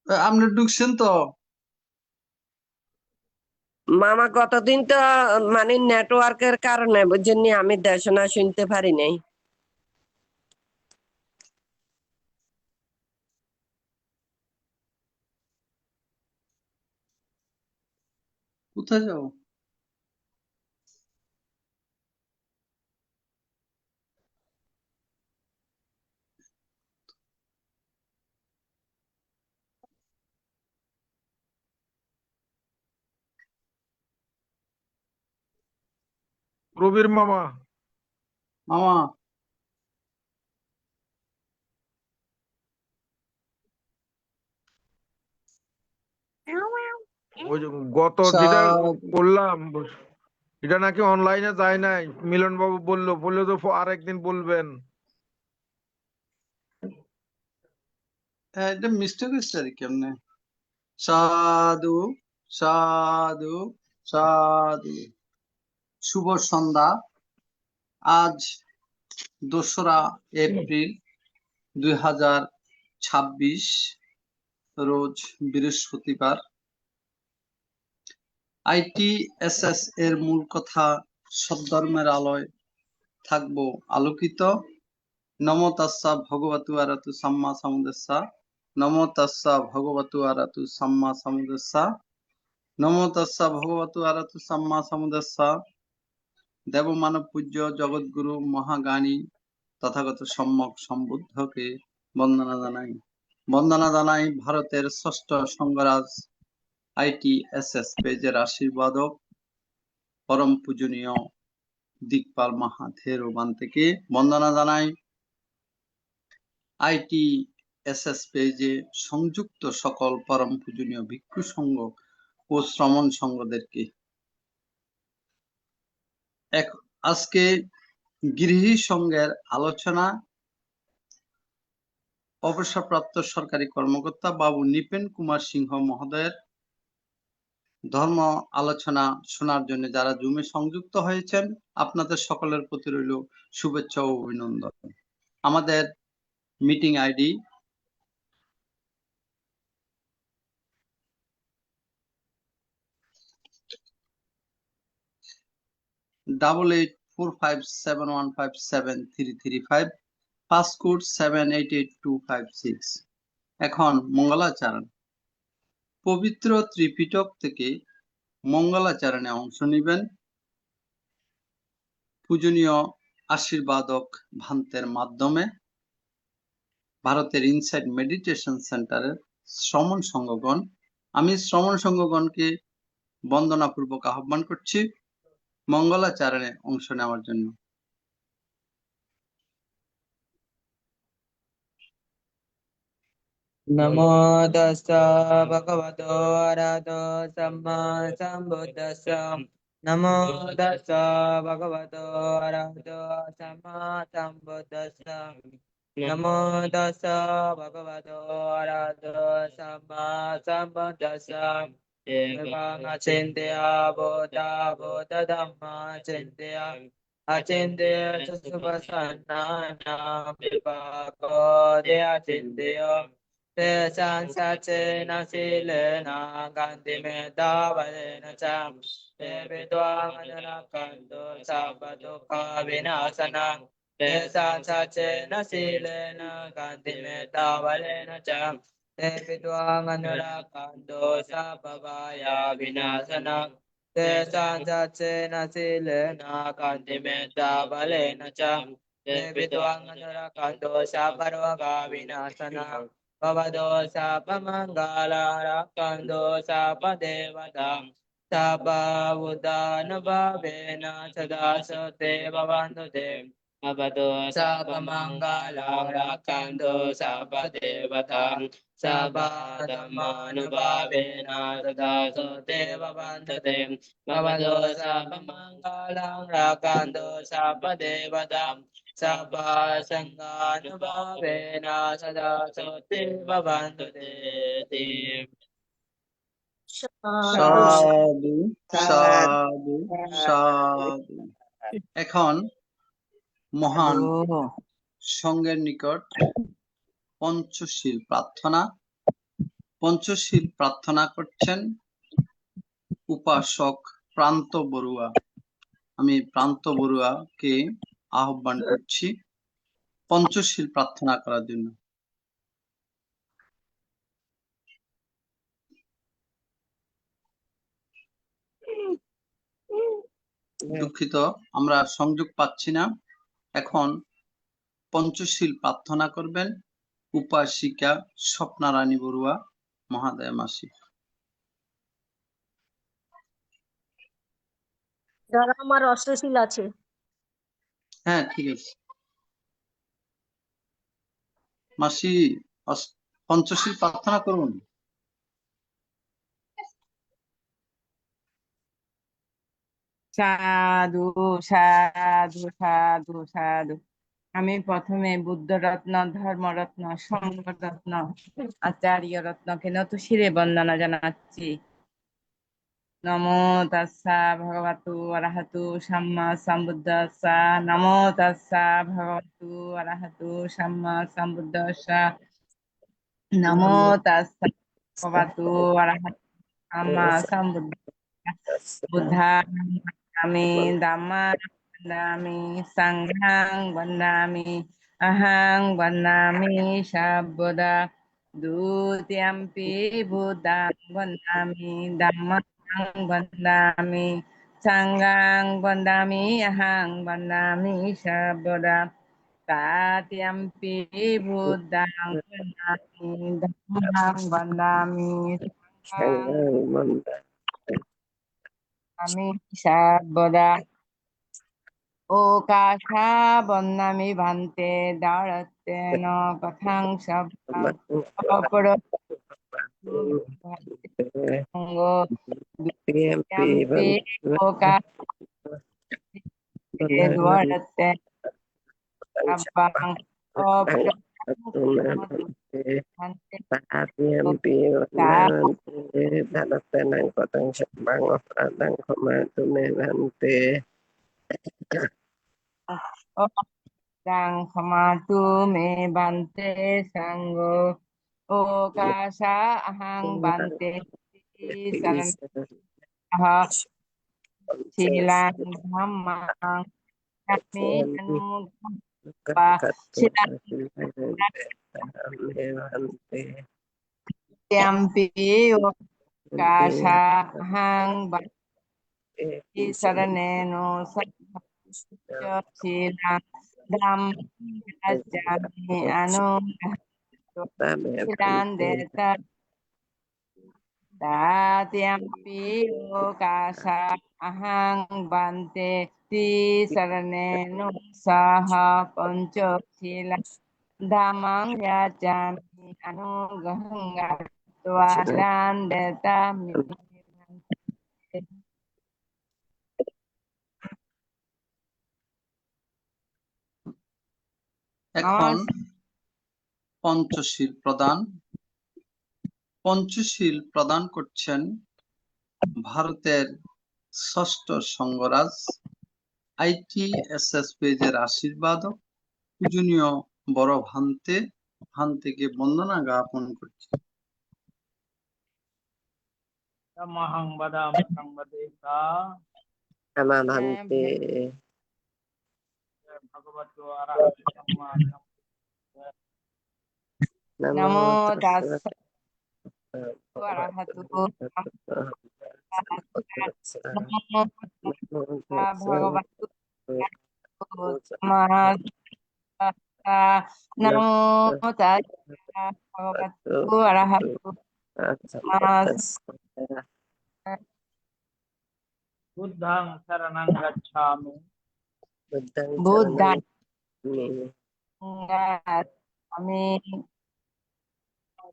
আপনি ঢুকছেন তো? মামা কতদিন তো মানে নেটওয়ার্কের কারণে বুঝছেন আমি দেশনা শুনতে পারি নাই। কোথায় যাও? প্রবীর মামা, মামা ওই যে গত যেটা করলাম এটা নাকি অনলাইনে যায় নাই। মিলন বাবু বললো তো আরেকদিন বলবেন। এটা মিস্টেক হয়েছে আর কেমনে? সাধু সাধু সাধু। শুভ সন্ধ্যা। আজ 2রা এপ্রিল 2026, রোজ বৃহস্পতিবার। ITSS এর মূল কথা, সদ্ধর্মের আলোয় থাকবো আলোকিত। নমো তাস্সা ভগবতু আরাতু সাম্মা সাম্বুদ্দাসা। নমো তাস্সা ভগবতু আরাতু সাম্মা সাম্বুদ্দাসা। নমো তাস্সা ভগবতু আরাতু সাম্মা সাম্বুদ্দাসা। দেবমানব পূজ্য জগৎগুরু মহাজ্ঞানী তথাগত সম্যক সম্বুদ্ধকে বন্দনা জানাই। বন্দনা জানাই ভারতের ষষ্ঠ সংঘরাজ ITSS পেজের আশীর্বাদক পরম পূজনীয় দিকপাল মাহাথেরো বান্তেকে বন্দনা জানাই। ITSS পেজে সংযুক্ত সকল পরম পূজনীয় ভিক্ষু সংঘ ও শ্রমণ সংঘদেরকে। আজকে গৃহী সংঘের আলোচনা অবসরপ্রাপ্ত সরকারি কর্মকর্তা বাবু নৃপেন কুমার সিংহ মহোদয়ের ধর্ম আলোচনা শোনার জন্য যারা জুমে সংযুক্ত হয়েছেন, আপনাদের সকলের প্রতি রইল শুভেচ্ছা ও অভিনন্দন। আমাদের মিটিং আইডি 884571573335, পাসকোড 788256। এখন মঙ্গলাচরণ। পবিত্র ত্রিপিটক থেকে মঙ্গলাচরণে অংশ নেবেন পূজনীয় আশীর্বাদক ভান্তের মাধ্যমে ভারতের ইনসাইড মেডিটেশন সেন্টারের শ্রমণ সংঘগণ। আমি শ্রমণ সংঘগণকে বন্দনাপূর্বক আহ্বান করছি মঙ্গলাচরণে অংশ নেওয়ার জন্য। नमो तस्सा भगवतो अरहतो सम्मा सम्बुद्दस्सा। नमो तस्सा भगवतो अरहतो सम्मा सम्बुद्दस्सा। नमो तस्सा भगवतो अरहतो सम्मा सम्बुद्दस्सा। एवं अचिन्त्य बोधा बोधधम्मा चिन्त्य अचिन्त्य सुपसन्नानां विपाको अचिन्त्य तेषां सचेन शीलेन कान्तिमेतावलेन च ते विद्वामनुरक्षन्तु सर्वदुःखविनाशनं। तेषां सचेन शीलेन कान्तिमेतावलेन च ते विद्वामनुरक्षन्तु सर्वभयविनाशनं। तेषां सचेन शीलेन कान्तिमेतावलेन च ते विद्वामनुरक्षन्तु सर्वरोगविनाशनं। Pavado Sapa Mangala Rakando Sapa Devata Sapa Udana Bhavena Sada Sote Bhavantu Dev Pavado Sapa Mangala Rakando Sapa Devata Sapa Dhammanu Bhavena Sada Sote Bhavantu Dev Pavado Sapa Mangala Rakando Sapa Devata Sabha Sanganubhavena Sada Sote Bhavantu Te. সাধু সাধু সাধু। এখন মহান সংঘের নিকট পঞ্চশীল প্রার্থনা। পঞ্চশীল প্রার্থনা করছেন উপাসক প্রান্ত বড়ুয়া। আমি প্রান্ত বড়ুয়াকে আহ্বান করছি পঞ্চশীল প্রার্থনা করার জন্য। দুঃখিত, আমরা সংযোগ পাচ্ছি না। এখন পঞ্চশীল প্রার্থনা করবেন উপাসিকা স্বপ্নারানী বড়ুয়া মহাদয়া মাসি। দাদা আমার অষ্টশীল আছে। হ্যাঁ, ঠিক আছে মাসি, পঞ্চশীল প্রার্থনা করুন। সাধু সাধু সাধু সাধু। আমি প্রথমে বুদ্ধ রত্ন, ধর্মরত্ন, সংঘ রত্ন, আচার্য রত্নকে নত শিরে বন্দনা জানাচ্ছি। নমো তাস্সা ভগবতু অরহতু সাম্মা সম্বুদ্ধাস্সা। নমো তাস্সা ভগবতু অরহতু সাম্মা সম্বুদ্ধাস্সা। নমো তাস্সা ভগবতু অরহতু সাম্মা সম্বুদ্ধাস্সা। বুদ্ধাং বন্দামি, ධම්මං বন্দামি, সংঘং বন্দামি, অহং বন্দামি সর্বদা। দ্বিতীয়ম্পি বুদ্ধং বন্দামি, ধম্মং বন্দামি, সংঘং বন্দামি, অহং বন্দামি সর্বদা। তৃতীয়ম্পি বুদ্ধং বন্দামি, ধম্মং বন্দামি, সংঘং বন্দামি সর্বদা। ওকাশা বন্দামি ভান্তে দারত্তেন কথাং শব্দং অপর সঙ্গ। দ্বিতীয়ম্পি ওকাশে দ্বারত্তে শব্দং অপর ক্ষমাতু মে বান্তে সঙ্গ। ওকাশা অহং বান্তে শরণঃ শিলাং ধম্মাং স্বামী অনুগম্বা। শিলাং দ্বিতীয়ম্পি ওকাশা অহং বান্তে শরণেন শিলাং ধম্মাং স্বামী অনুগম্বা। তৃতীয়ম্পি ওকাশা অহং বান্তে শরণেন সহ পঞ্চশীলাং ধম্মং যাচামি অনুগৃহীত্বা দণ্ডামি। এখন পঞ্চশীল প্রদান। পঞ্চশীল প্রদান করছেন ভারতের ষষ্ঠ সংঘরাজ ITSS পেজের আশীর্বাদক পূজনীয় বড় ভান্তেকে বন্দনা জ্ঞাপন করছি। Tamahang badami sangbadesa ভান্তে bhagavato arahatu samma নমো তাস্সা অরহতু নমো তাস্সা ভগবতু সাম্মা। নমো তাস্সা ভগবতু অরহতু সাম্মা। buddhang saranang gacchami বুদ্ধং আমি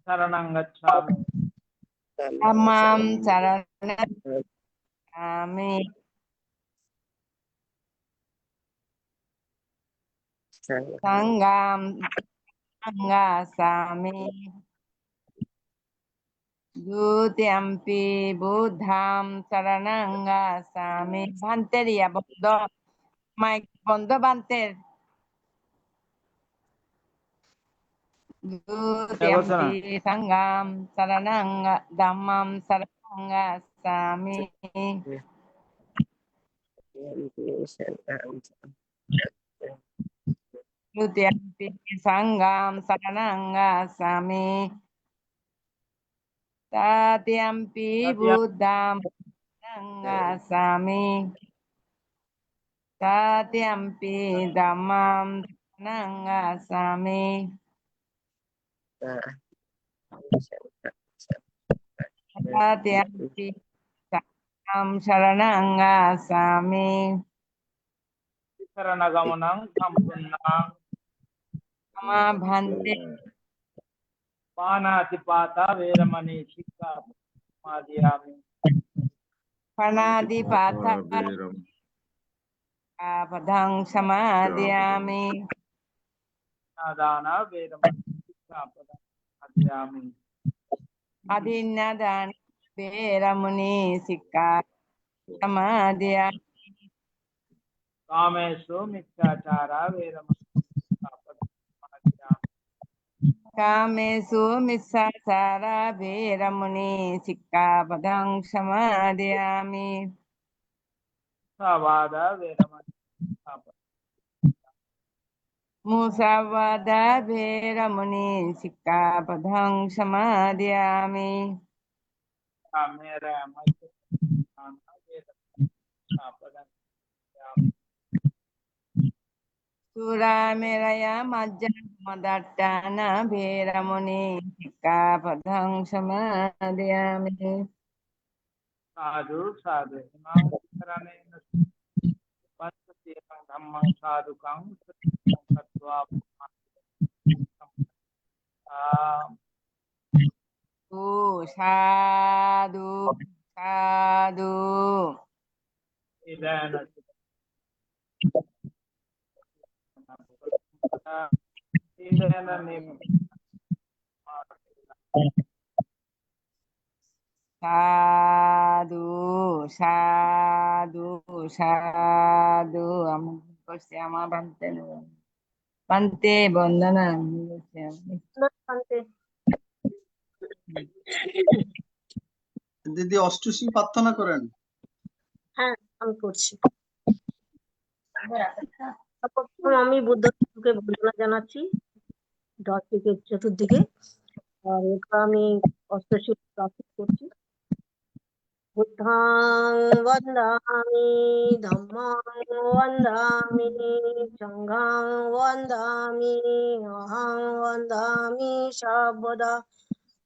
saranang gacchami ধম্মং শরণং আমি সংঘং গচ্ছামি। দ্বিতীয়ম্পি বুদ্ধং শরণং গচ্ছামি। ভান্তের বন্ধ, মাইক বন্ধ ভান্তের। घोषणा Dutiyampi sangham saranang dhammam saranang gacchami. Dutiyampi sangham saranang gacchami. Tatiyampi तृतीया buddham saranang gacchami. Tatiyampi dhammam saranang gacchami. Tatiyampi sangham saranang gacchami. शरणगमनं सम्पूर्णं Mama bhante पाणातिपाता वेरमणि सिक्खापदमादयामि panadipata padang samadhyami. दाना वेरमणि सिक्खापदमादयामि Adinadana veramuni sikha samadhyami. कामेषु मिथ्याचारा वेरमणि सिक्खापदमादयामि Kamesu misasara veramuni sikha padang samadhyami. सवादा वेरमणि सिक्खापदमादयामि Musavada veramuni sikha padang samadhyami. मेरा मत दाना वेरमणि सिक्खापदमादयामि Sura meraya majja madattana veramuni sikha padang samadhyami. साधु साधु इमां शरणेन पंचशीलं धम्मं साधुकं सत्यं कृत्वा Sadhu, sadhu. इलेन इलेन Sadhu, sadhu, sadhu. Kursi ama bante no. Bante bandana. শান্তি। দিদি অষ্টসী প্রার্থনা করেন। হ্যাঁ, আমি করছি। সর্বপ্রথম আমি বুদ্ধ ধর্মকে বন্দনা জানাচ্ছি থেকে চতুর্দিকে। আর এরপর আমি অষ্টশী প্রার্থনা করছি। বুদ্ধাং বন্দামি ধম্মাং বন্দামি সংঘাং বন্দামি অহং বন্দামি সর্বদা।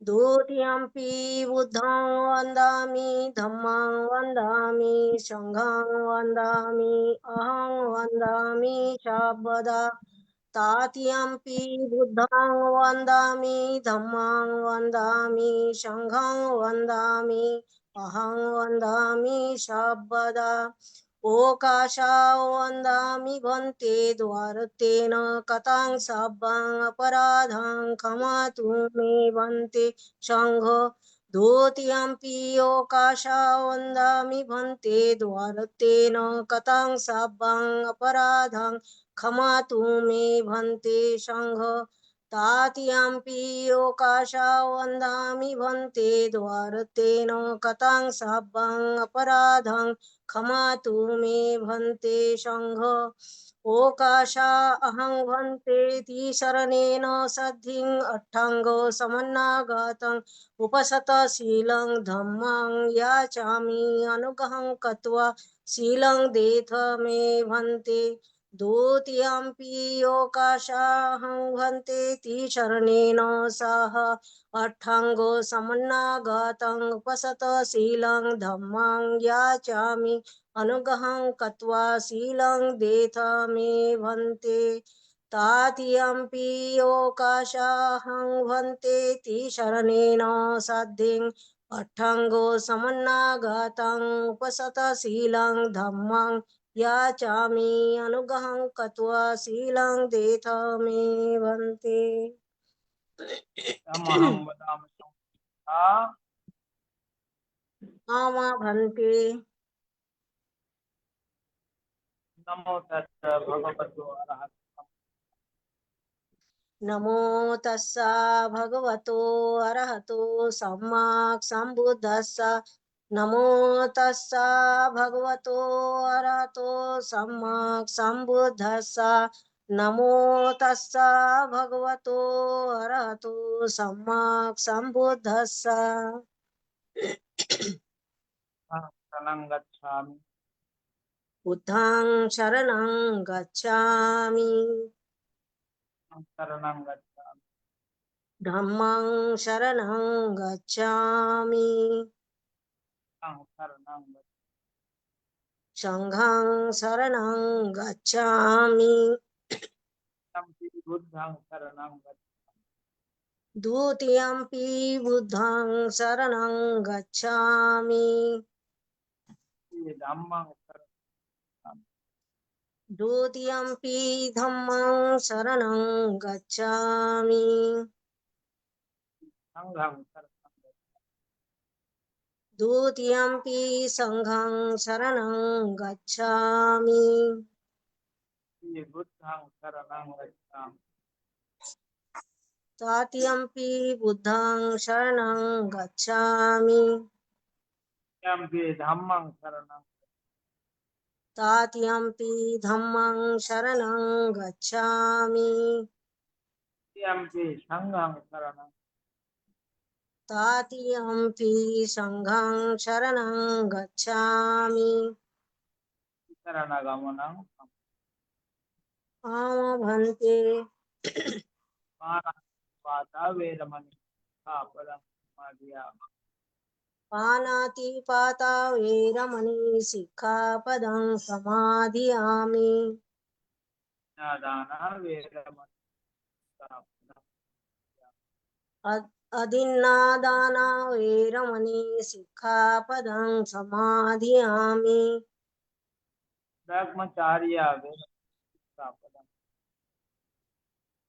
द्वितीयम्पि बुद्धं वन्दामि धम्मं वन्दामि सङ्घं वन्दामि अहं वन्दामि सर्वदा। तृतीयम्पि बुद्धं वन्दामि धम्मं वन्दामि सङ्घं वन्दामि अहं वन्दामि सर्वदा। ओकाशा वन्दामि भन्ते द्वारतेन कथं सब्बं अपराधं क्षमतु मे भन्ते सङ्घ। द्वितीयम्पि ओकाशा वन्दामि भन्ते द्वारतेन कथं सब्बं अपराधं क्षमतु मे भन्ते सङ्घ। तृतीयम्पि ओकाशा वन्दामि भन्ते द्वारतेन कथं सब्बं अपराधं क्षमतु मे भन्ते सङ्घ। ओकाशा अहं भन्ते तिशरणेन सद्धिं अट्टाङ्गो समन्नागतं उपसतशीलं धम्मं याचामि अनुगहं कृत्वा शीलं देथ मे भन्ते। द्वितीयम्पि ओकाशाहं भन्ते तिशरणेन सह अट्टाङ्गो समन्नागतं उपसतशीलं धम्मं याचामि अनुगहं कृत्वा शीलं देथ मे भन्ते। तृतीयम्पि ओकाशाहं भन्ते तिशरणेन सद्धिं अट्टाङ्गो समन्नागतं उपसतशीलं धम्मं याचामि अनुगहं कृत्वा शीलं देथ मे भन्ते। तमहं वदामि संस्था मम भन्ते। नमो तस्स भगवतो अरहतो नमो तस्सा भगवतो अरहतो सम्माक् सम्बुद्धस्सा नमो तस्सा भगवतो अरहतो सम्माक् सम्बुद्धस्सा नमो तस्सा भगवतो अरहतो सम्माक् सम्बुद्धस्सा शरणं गच्छामि बुद्धं शरणं गच्छामि शरणं गच्छामि धम्मं शरणं गच्छामि शरणं संघं शरणं गच्छामि गच्छामि बुद्धं शरणं गच्छामि द्वितीयंपि बुद्धं शरणं गच्छामि धम्मं शरणं द्वितीयंपि धम्मं शरणं गच्छामि संघं शरणं द्वितीयंपि संघं शरणं गच्छामि गच्छामि बुद्धं शरणं गच्छामि तृतीयंपि बुद्धं शरणं गच्छामि धम्मं शरणं तृतीयंपि धम्मं शरणं गच्छामि संघं शरणं तृतीयंपि संघं शरणं गच्छामि शरणगमनं आमभन्ते पाता वेरमणि स्थापनं समाधियामि पानातिपाता वैरमणि सिक्खापदं समाधियामि ज्ञादाना वेरमणि स्थापनं अदिन्नादाना वैरमणि सिक्खापदं समाधियामि ब्रह्मचार्य वेरमणि स्थापनं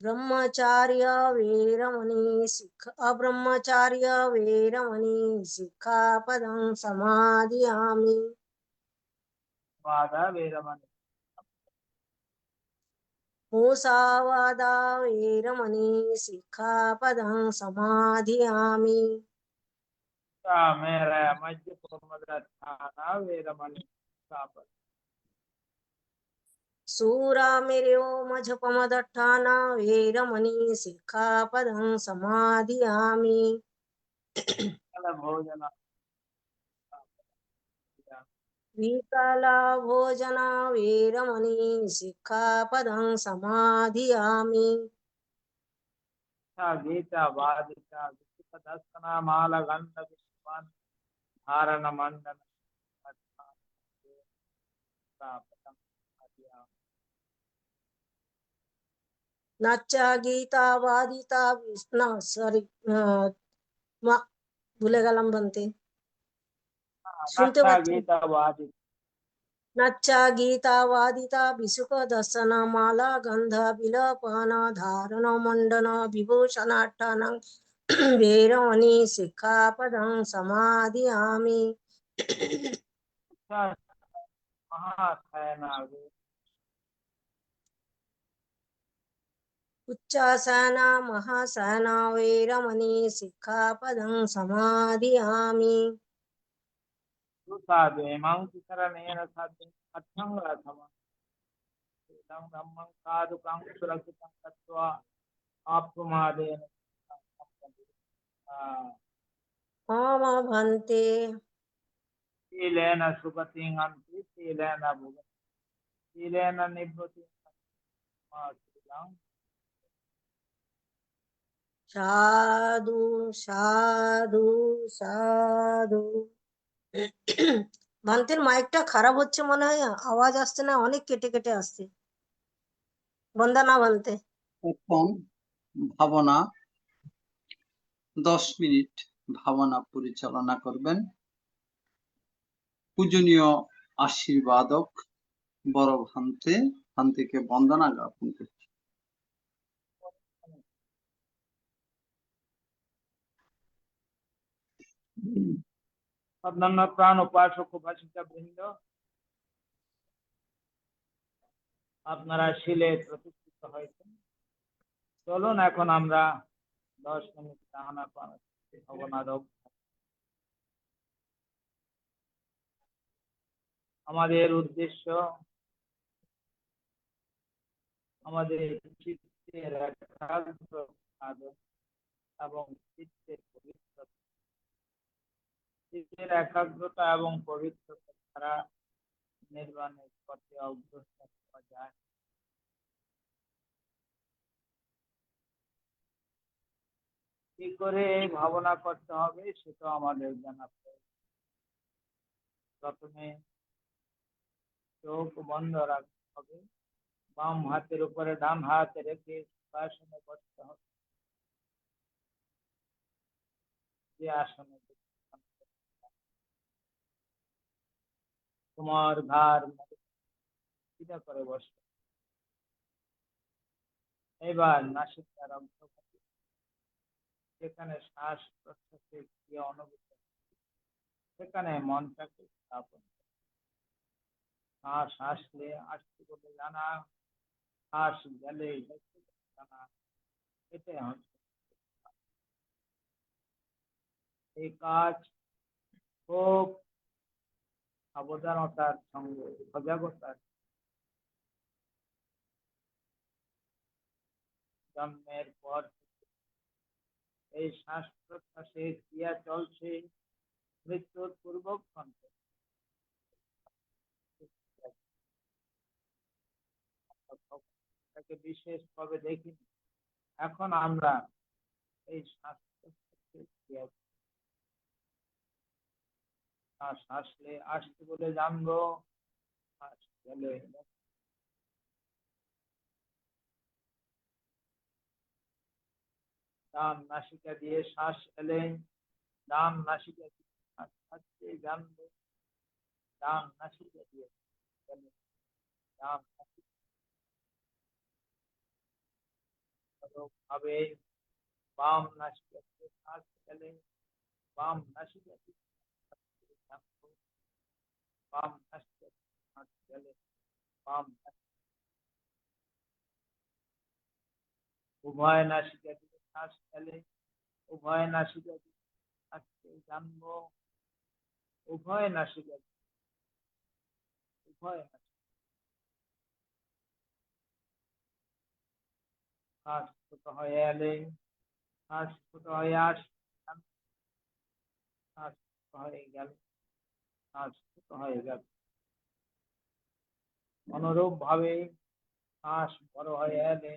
ब्रह्मचार्य वीरमणि अब्रह्मचार्य वीरमणि सिक्खापदं समाधियामि वादा वेरमणि मूसावादा वीरमणि सिक्खापदं समाधियामि मेरा मध्य प्रमदाना वेरमणि स्थापनं सूरामेर्यो मझपमदट्ठाना वीरमणि सिक्खापदं समाधियामि भोजन विकला भोजना वीरमणि सिक्खापदं समाधियामि गीता वादिता दर्शना माल गंध विश्वान धारण मंडन नच्चा गीता वादिता विष्णु सॉरी भूले गलम बनते सुनते बच्चे गीता वादिता नच्चा गीता वादिता विसुख दर्शन माला गंध विलपन धारण मंडन विभूषणाट्टन वेरमणि सिक्खापदं समाधियामि महाशयना उच्चासना महासना वेरमणि सिक्खापदं समाधियामि मंत्र शरणेन साध्यं अर्थं रथम धम्मं साधुकं सुरक्षितं तत्त्वा आप्नुमादेन आमभन्ते शीलेन सुगतिं अन्ति शीलेन भुगति शीलेन निभृति साधु साधु সাধু ভান্তের মাইকটা খারাপ হচ্ছে মনে হয় আওয়াজ আসছে না অনেক কেটে কেটে আসছে বন্দনা ভান্তে এখন ভাবনা 10 মিনিট ভাবনা পরিচালনা করবেন পূজনীয় আশীর্বাদক বড় ভান্তেকে বন্দনা জ্ঞাপন করছি প্রাণ উপাসক উপাসিক বৃন্দ আপনারা শিলে প্রতিষ্ঠিত হয়েছেন চলুন এখন আমরা 10 মিনিট আনাপানাসতি আমাদের উদ্দেশ্য আমাদের চিত্তের একাগ্র সাধন এবং চিত্তের একাগ্রতা এবং পবিত্রতা ছাড়া নির্বাণের পথে অগ্রসর হওয়া যায়। কি করে এই ভাবনা করতে হবে সেটা আমাদের জানা প্রয়োজন। প্রথমে চোখ বন্ধ রাখতে হবে, বাম হাতের উপরে ডান হাত রেখে আসনে বসতে হবে। যে আসনে তোমার ঘাড় সিধা করে বসবে। এবার নাসিকার অগ্রভাগে যেখানে শ্বাস প্রশ্বাসের ক্রিয়া অনুভূত সেখানে মনটাকে স্থাপন করো। শ্বাস আসলে আসতে বলে জানা, শ্বাস গেলে জানা, এটাই হচ্ছে এই কাজ। খুব সাবধানতার সঙ্গে সজাগতার জন্মের পর এই শ্বাস প্রশ্বাসের ক্রিয়া চলছে মৃত্যুর পূর্বক্ষণ তাকে বিশেষভাবে দেখিনি। এখন আমরা এই শ্বাস প্রশ্বাসের ক্রিয়া শ্বাস আসলে আসতে বলে জানবো, শ্বাস গেলে ডান নাসিকা দিয়ে শ্বাস এলে ডান নাসিকা দিয়ে শ্বাস আসতে জানবো, ডান নাসিকা দিয়ে গেলে ডান নাসিকা ভাবে বাম নাসিকা দিয়ে শ্বাস গেলে বাম নাসিকা দিয়ে জানবো, বাম নাসিকা দিয়ে শ্বাস গেলে বাম উভয় নাসিকা দিয়ে শ্বাস গেলে উভয় নাসিকা দিয়ে আসতে জানবো, উভয় নাসিকা উভয় শ্বাস ছোট হয়ে এলে শ্বাস ছোট হয়ে আসতে শ্বাস ছোট হয়ে গেল, শ্বাস ছোট হয়ে গেল। অনুরূপ ভাবে শ্বাস বড় হয়ে এলে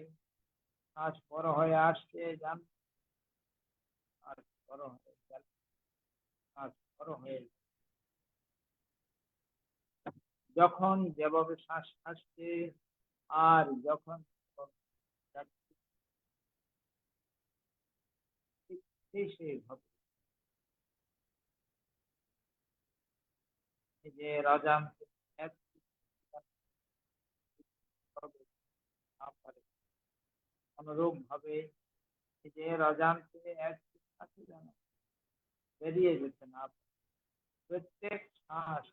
শ্বাস বড় হয়ে আসতে যান, শ্বাস বড় হয়ে গেল, শ্বাস বড় হয়ে গেল। যখন যেভাবে শ্বাস আসছে আর যখন সেইভাবে যে রাজান অনুরূপ ভাবে যে রাজানকে এক সাথে যেন বেরিয়ে যেতে না পারে। প্রত্যেক শ্বাস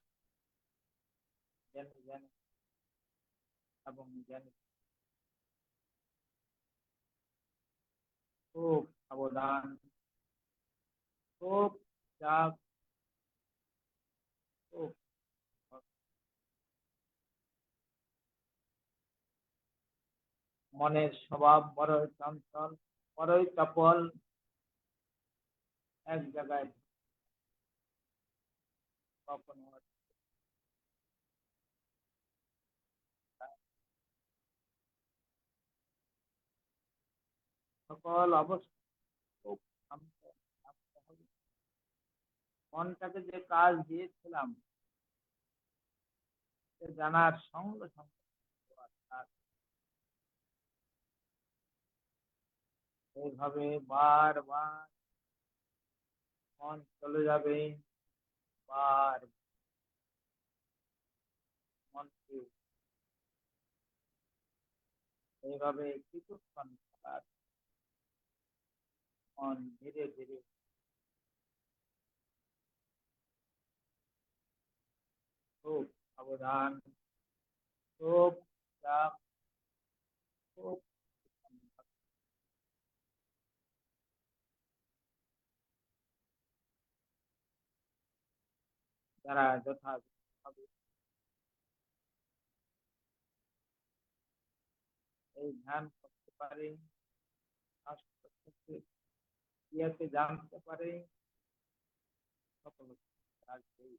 যেন যেন এবং যেন খুব সাবধান, খুব চাপ, খুব মনের স্বভাব বড়ই চঞ্চল, বড়ই চপল, এক জায়গায় কখনো সকল অবস্থা খুব শান্ত থাকতে হবে। মনটাকে যে কাজ দিয়েছিলাম সে জানার সঙ্গে সঙ্গে এইভাবে বারবার মন চলে যাবে, বার মনকে এইভাবে কিছুক্ষণ থাকার মন ধীরে ধীরে খুব সাবধান, খুব চাপ, খুব যারা যথাযথভাবে এই ধ্যান করতে পারে, শ্বাস প্রশ্বাসের ক্রিয়াকে জানতে পারে, সকল কাজকেই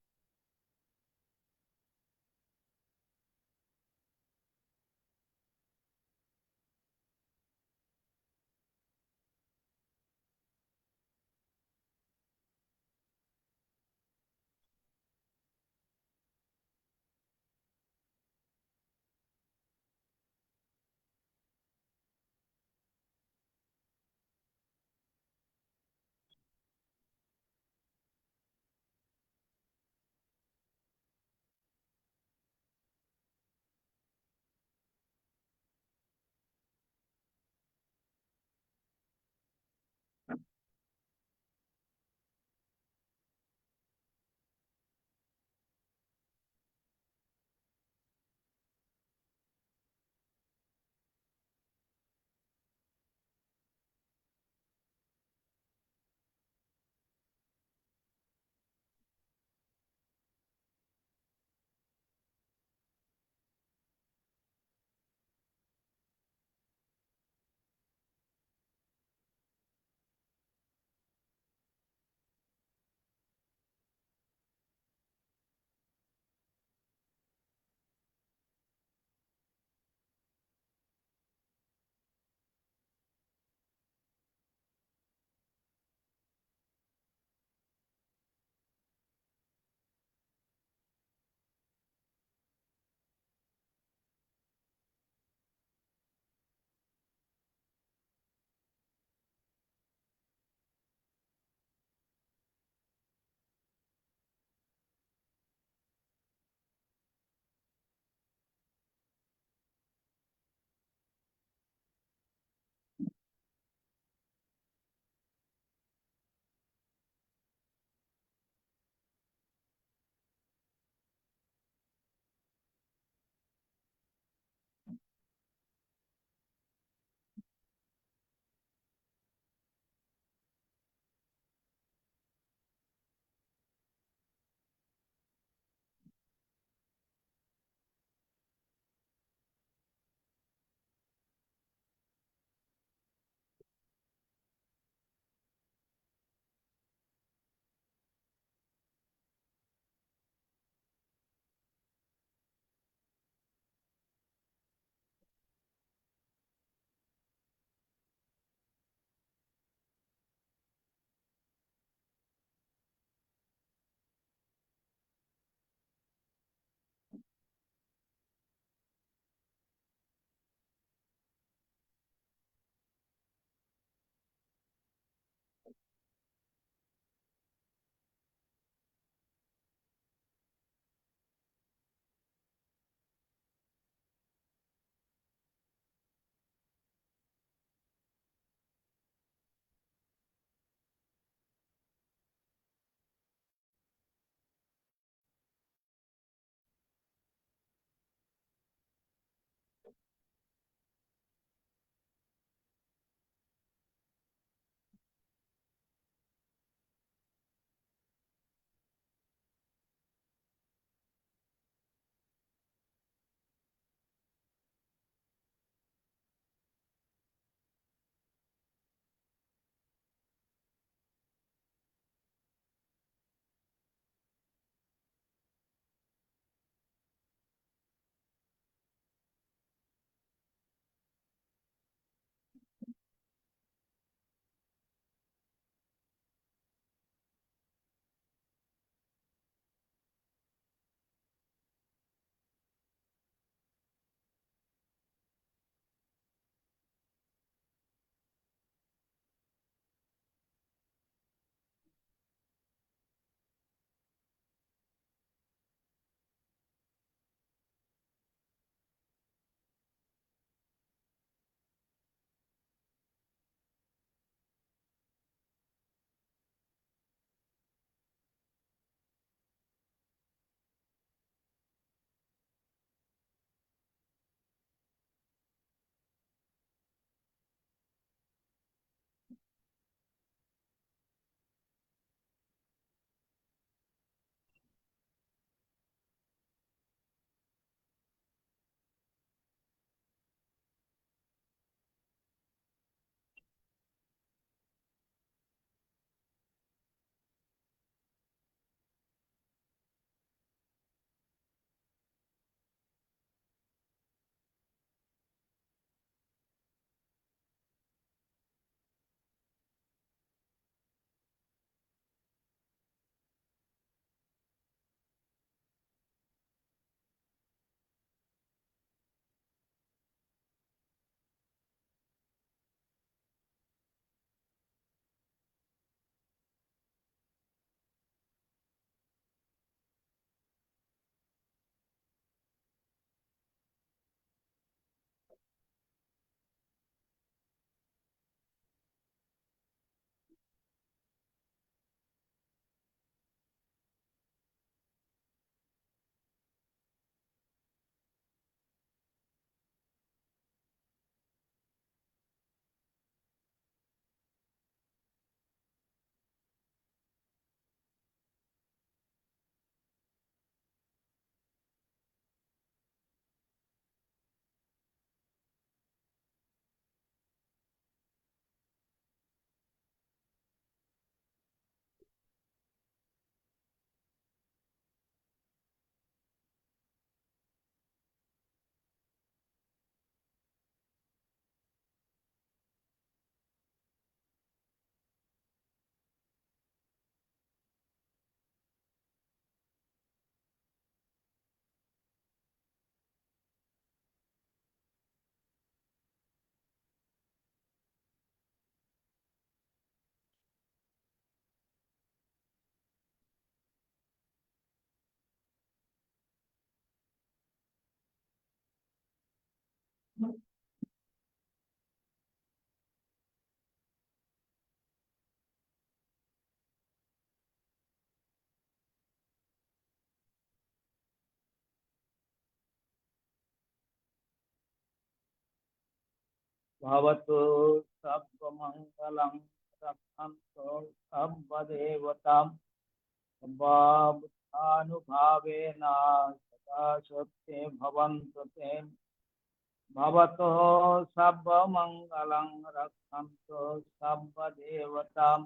भवतु सर्वमङ्गलं रक्षन्तु सर्वदेवतां सर्वानुभावेन सदा सत्ये भवन्तु ते भवतो सर्वमङ्गलं रक्षन्तु सर्वदेवतां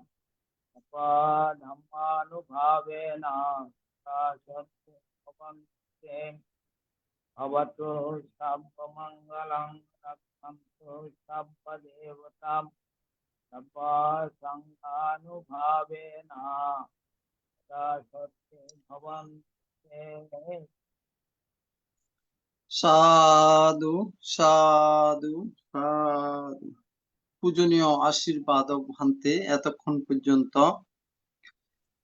धर्मानुभावेन सदा सत्ये भवन्तु ते भवतो सर्वमङ्गलं रक्षन्तु सर्वदेवतां सर्वसङ्घानुभावेन सदा सत्ये भवन्तु ते। সাধু সাধু সাধু। পূজনীয় আশীর্বাদক ভান্তে এতক্ষণ পর্যন্ত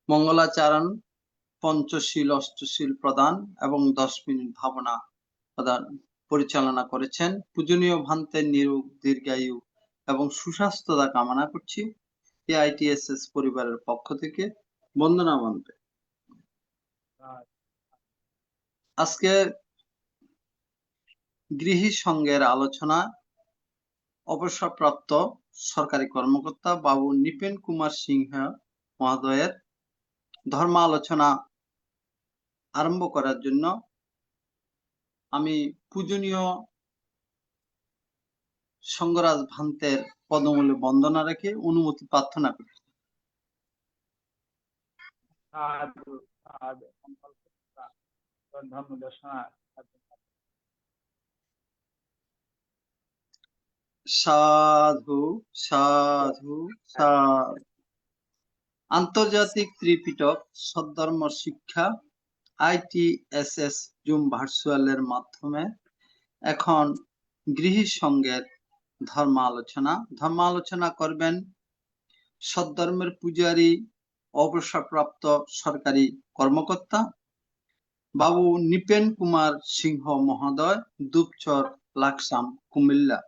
মঙ্গলাচরণ, পঞ্চশীল অষ্টশীল প্রদান এবং 10 মিনিট ভাবনা প্রদান পরিচালনা করেছেন। পূজনীয় ভান্তের নিরোগ দীর্ঘায়ু এবং সুস্বাস্থ্যতা কামনা করছি এআইটিএসএস পরিবারের পক্ষ থেকে। বন্দনা ভান্তে। আজকে গৃহী সংঘের আলোচনা অবসরপ্রাপ্ত সরকারি কর্মকর্তা বাবু নৃপেন কুমার সিংহ মহোদয়ের ধর্ম আলোচনা আরম্ভ করার জন্য আমি পূজনীয় সঙ্গরাজ ভান্তের পদমূলে বন্দনা রেখে অনুমতি প্রার্থনা করি। সাধু সাধু ধর্ম দর্শনা সাধু সাধু সাধু। আন্তর্জাতিক ত্রিপিটক সদ্ধর্ম শিক্ষা আইটিএসএস জুম ভার্চুয়ালের মাধ্যমে এখন গৃহী সংঘের ধর্ম আলোচনা করবেন সদ্ধর্মের পূজারী অবসরপ্রাপ্ত সরকারি কর্মকর্তা বাবু নৃপেন কুমার সিংহ মহোদয়, দুপচর, লাকসাম, কুমিল্লা।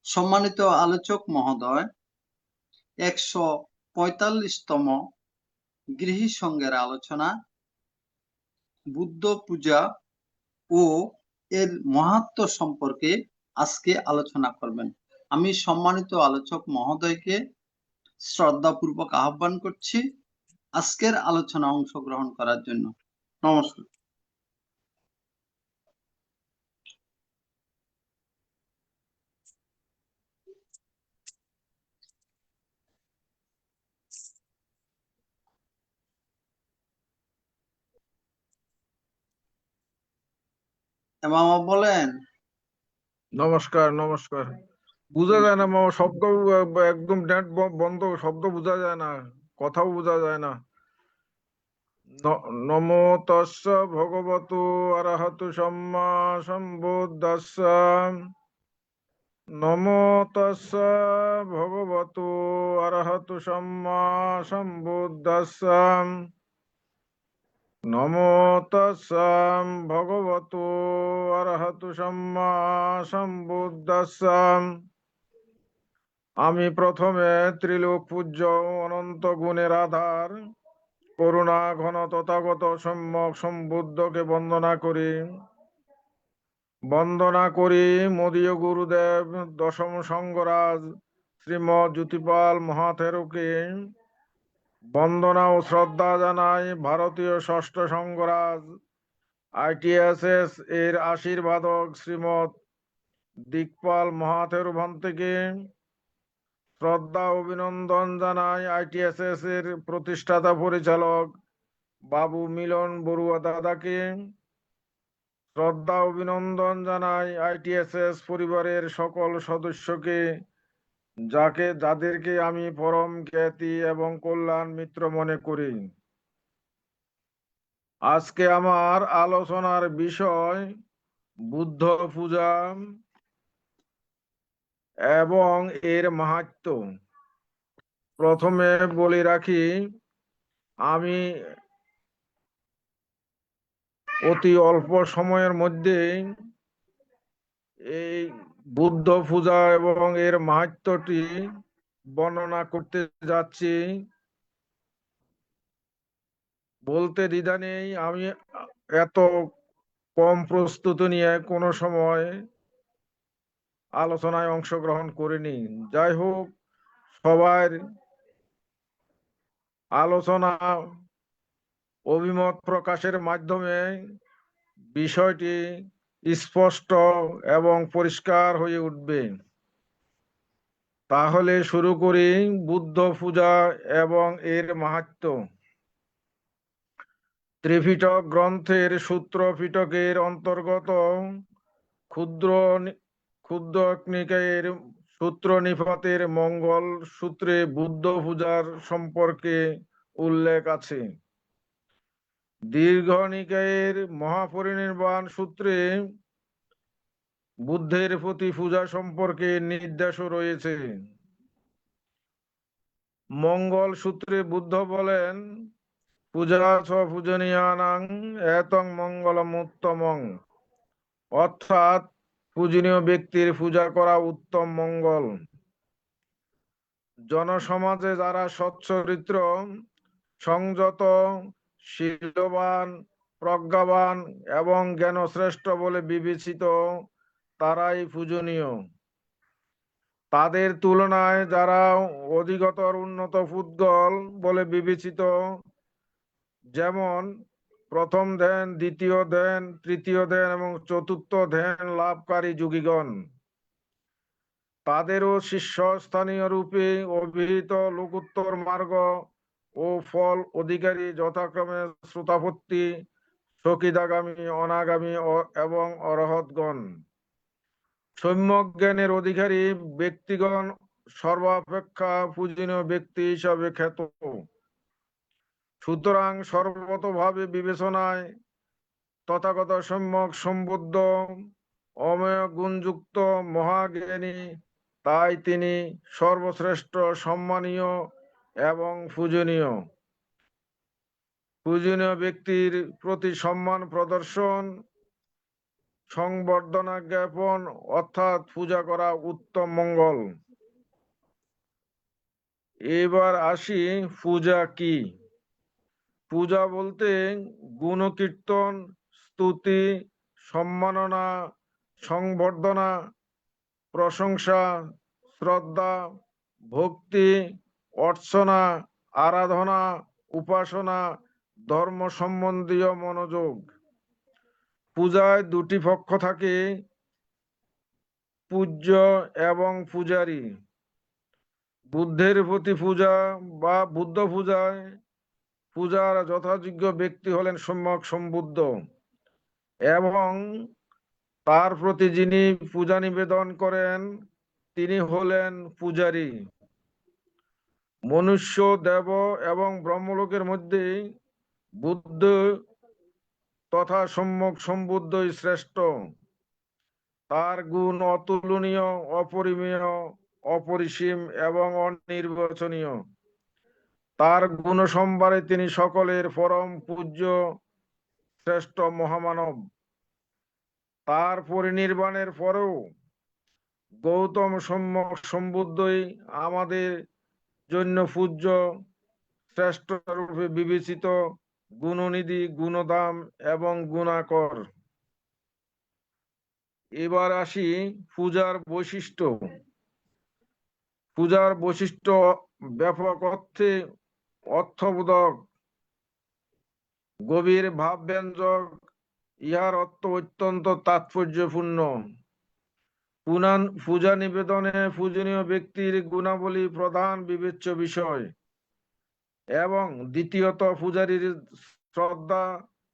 সম্মানিত আলোচক মহোদয়, 145তম গৃহী সংঘের আলোচনা বুদ্ধ পূজা ও এর মাহাত্ম্য সম্পর্কে আজকে আলোচনা করবেন। আমি সম্মানিত আলোচক মহোদয়কে শ্রদ্ধাপূর্বক আহ্বান করছি আজকের আলোচনা অংশগ্রহণ করার জন্য। নমস্কার। মামা বলেন। নমস্কার নমস্কার। বোঝা যায় না মামা, শব্দ একদম নেট বন্ধ, শব্দ বোঝা যায় না, কথাও বোঝা যায় না। নমো তস্য ভগবতু অরহতু সম্মা সম্বুদ্ধাস্য। নমো তস্য ভগবতু অরহতু সম্মা সম্বুদ্ধাস্য। নমো তস্য ভগবতু অরহতু সম্মা সম্বুদ্ধাস্য। আমি প্রথমে ত্রিলোক পূজ্য অনন্ত গুণের আধার করুণা ঘন তথাগত সম্যক সম্বুদ্ধকে বন্দনা করি মদীয় গুরুদেব দশম সঙ্গরাজ শ্রীমৎ জ্যোতিপাল মহাথেরোকে বন্দনা ও শ্রদ্ধা জানাই ভারতীয় ষষ্ঠ সঙ্গরাজ আইটিএসএস এর আশীর্বাদক শ্রীমৎ দিকপাল মহাথেরো ভান্তেকে শ্রদ্ধা অভিনন্দন জানাই আইটিএসএস এর প্রতিষ্ঠাতা পরিচালক বাবু মিলন বড়ুয়া দাদাকে শ্রদ্ধা অভিনন্দন জানাই আইটিএসএস পরিবারের সকল সদস্যকে যাদেরকে আমি পরম খ্যাতি এবং কল্যাণ মিত্র মনে করি। আজকে আমার আলোচনার বিষয় বুদ্ধ পূজা এবং এর মাহাত্ম্য। প্রথমে বলে রাখি, আমি অতি অল্প সময়ের মধ্যে এই বুদ্ধ পূজা এবং এর মাহাত্ম্যটি বর্ণনা করতে যাচ্ছি। বলতে দ্বিধা নেই, আমি এত কম প্রস্তুতি নিয়ে কোনো সময় আলোচনায় অংশগ্রহণ করিনি। যাই হোক, সবার আলোচনা অভিমত প্রকাশের মাধ্যমে বিষয়টি স্পষ্ট এবং পরিষ্কার হয়ে উঠবে। তাহলে শুরু করি বুদ্ধ পূজা এবং এর মাহাত্ম্য। ত্রিপিটক গ্রন্থের সূত্র পিটকের অন্তর্গত ক্ষুদ্র ক্ষুদ্র নিকায়ের সূত্র নিপাতের মঙ্গল সূত্রে বুদ্ধ পূজার সম্পর্কে উল্লেখ আছে। দীর্ঘ নিকায়ের মহাপরিনির্বাণ সূত্রে বুদ্ধের প্রতি পূজা সম্পর্কে নির্দেশও রয়েছে। মঙ্গল সূত্রে বুদ্ধ বলেন, পূজা ছ পূজনীয়ানাং এতং মঙ্গলমুত্তমং, অর্থাৎ পূজনীয় ব্যক্তির পূজা করা উত্তম মঙ্গল। জনসমাজে যারা সচ্চরিত্র, সংযত, শীলবান, প্রজ্ঞাবান এবং জ্ঞানশ্রেষ্ঠ বলে বিবেচিত, তারাই পূজনীয়। তাদের তুলনায় যারা অধিকতর উন্নত পুদ্গল বলে বিবেচিত, যেমন প্রথম ধ্যান, দ্বিতীয় ধ্যান, তৃতীয় ধ্যান এবং চতুর্থ ধ্যান লাভকারী যোগীগণ, তাদেরও শীর্ষস্থানীয় রূপে অভিহিত লোকোত্তর মার্গ ও ফল অধিকারী যথাক্রমে শ্রোতাপত্তি, সকিদাগামী, অনাগামী এবং অরহৎগণ। সম্যক জ্ঞানের অধিকারী ব্যক্তিগণ সর্বাপেক্ষা পূজনীয় ব্যক্তি হিসাবে খ্যাত। সুতরাং সর্বতভাবে বিবেচনায় তথাগত সম্যক সম্বুদ্ধ অমেয় গুণযুক্ত মহাজ্ঞানী, তাই তিনি সর্বশ্রেষ্ঠ, সম্মানীয় এবং পূজনীয়। পূজনীয় ব্যক্তির প্রতি সম্মান প্রদর্শন, সংবর্ধনা জ্ঞাপন অর্থাৎ পূজা করা উত্তম মঙ্গল। এবার আসি পূজা কি। পূজা বলতে গুণকীর্তন, স্তুতি, সম্মাননা, সংবর্ধনা, প্রশংসা, শ্রদ্ধা, ভক্তি, অর্চনা, আরাধনা, উপাসনা, ধর্ম সম্বন্ধীয় মনোযোগ। পূজায় দুটি পক্ষ থাকে, পূজ্য এবং পূজারী। বুদ্ধের প্রতি পূজা বা বুদ্ধ পূজায় পূজার যথাযোগ্য ব্যক্তি হলেন সম্যক সম্বুদ্ধ, এবং তার প্রতি যিনি পূজা নিবেদন করেন তিনি হলেন পূজারী। মনুষ্য, দেব এবং ব্রহ্মলোকের মধ্যে বুদ্ধ তথা সম্যক সম্বুদ্ধই শ্রেষ্ঠ। তার গুণ অতুলনীয়, অপরিমেয়, অপরিসীম এবং অনির্বচনীয়। তার গুণ সম্ভারে তিনি সকলের পরম পূজ্য, শ্রেষ্ঠ মহামানব। তার পরিনির্বাণের পরেও গৌতম সম্যক সম্বুদ্ধই আমাদের জন্য পূজ্য, শ্রেষ্ঠ রূপে বিবেচিত, গুণনিধি, গুণধাম এবং গুণাকর। এবার আসি পূজার বৈশিষ্ট্য। পূজার বৈশিষ্ট্য ব্যাপক অর্থে অর্থবোধক, গভীর ভাবব্যঞ্জক। ইহার অর্থ অত্যন্ত তাৎপর্যপূর্ণ। পূজা নিবেদনে পূজনীয় ব্যক্তির গুণাবলী প্রধান বিবেচ্য বিষয়, এবং দ্বিতীয়ত পূজারীর শ্রদ্ধা,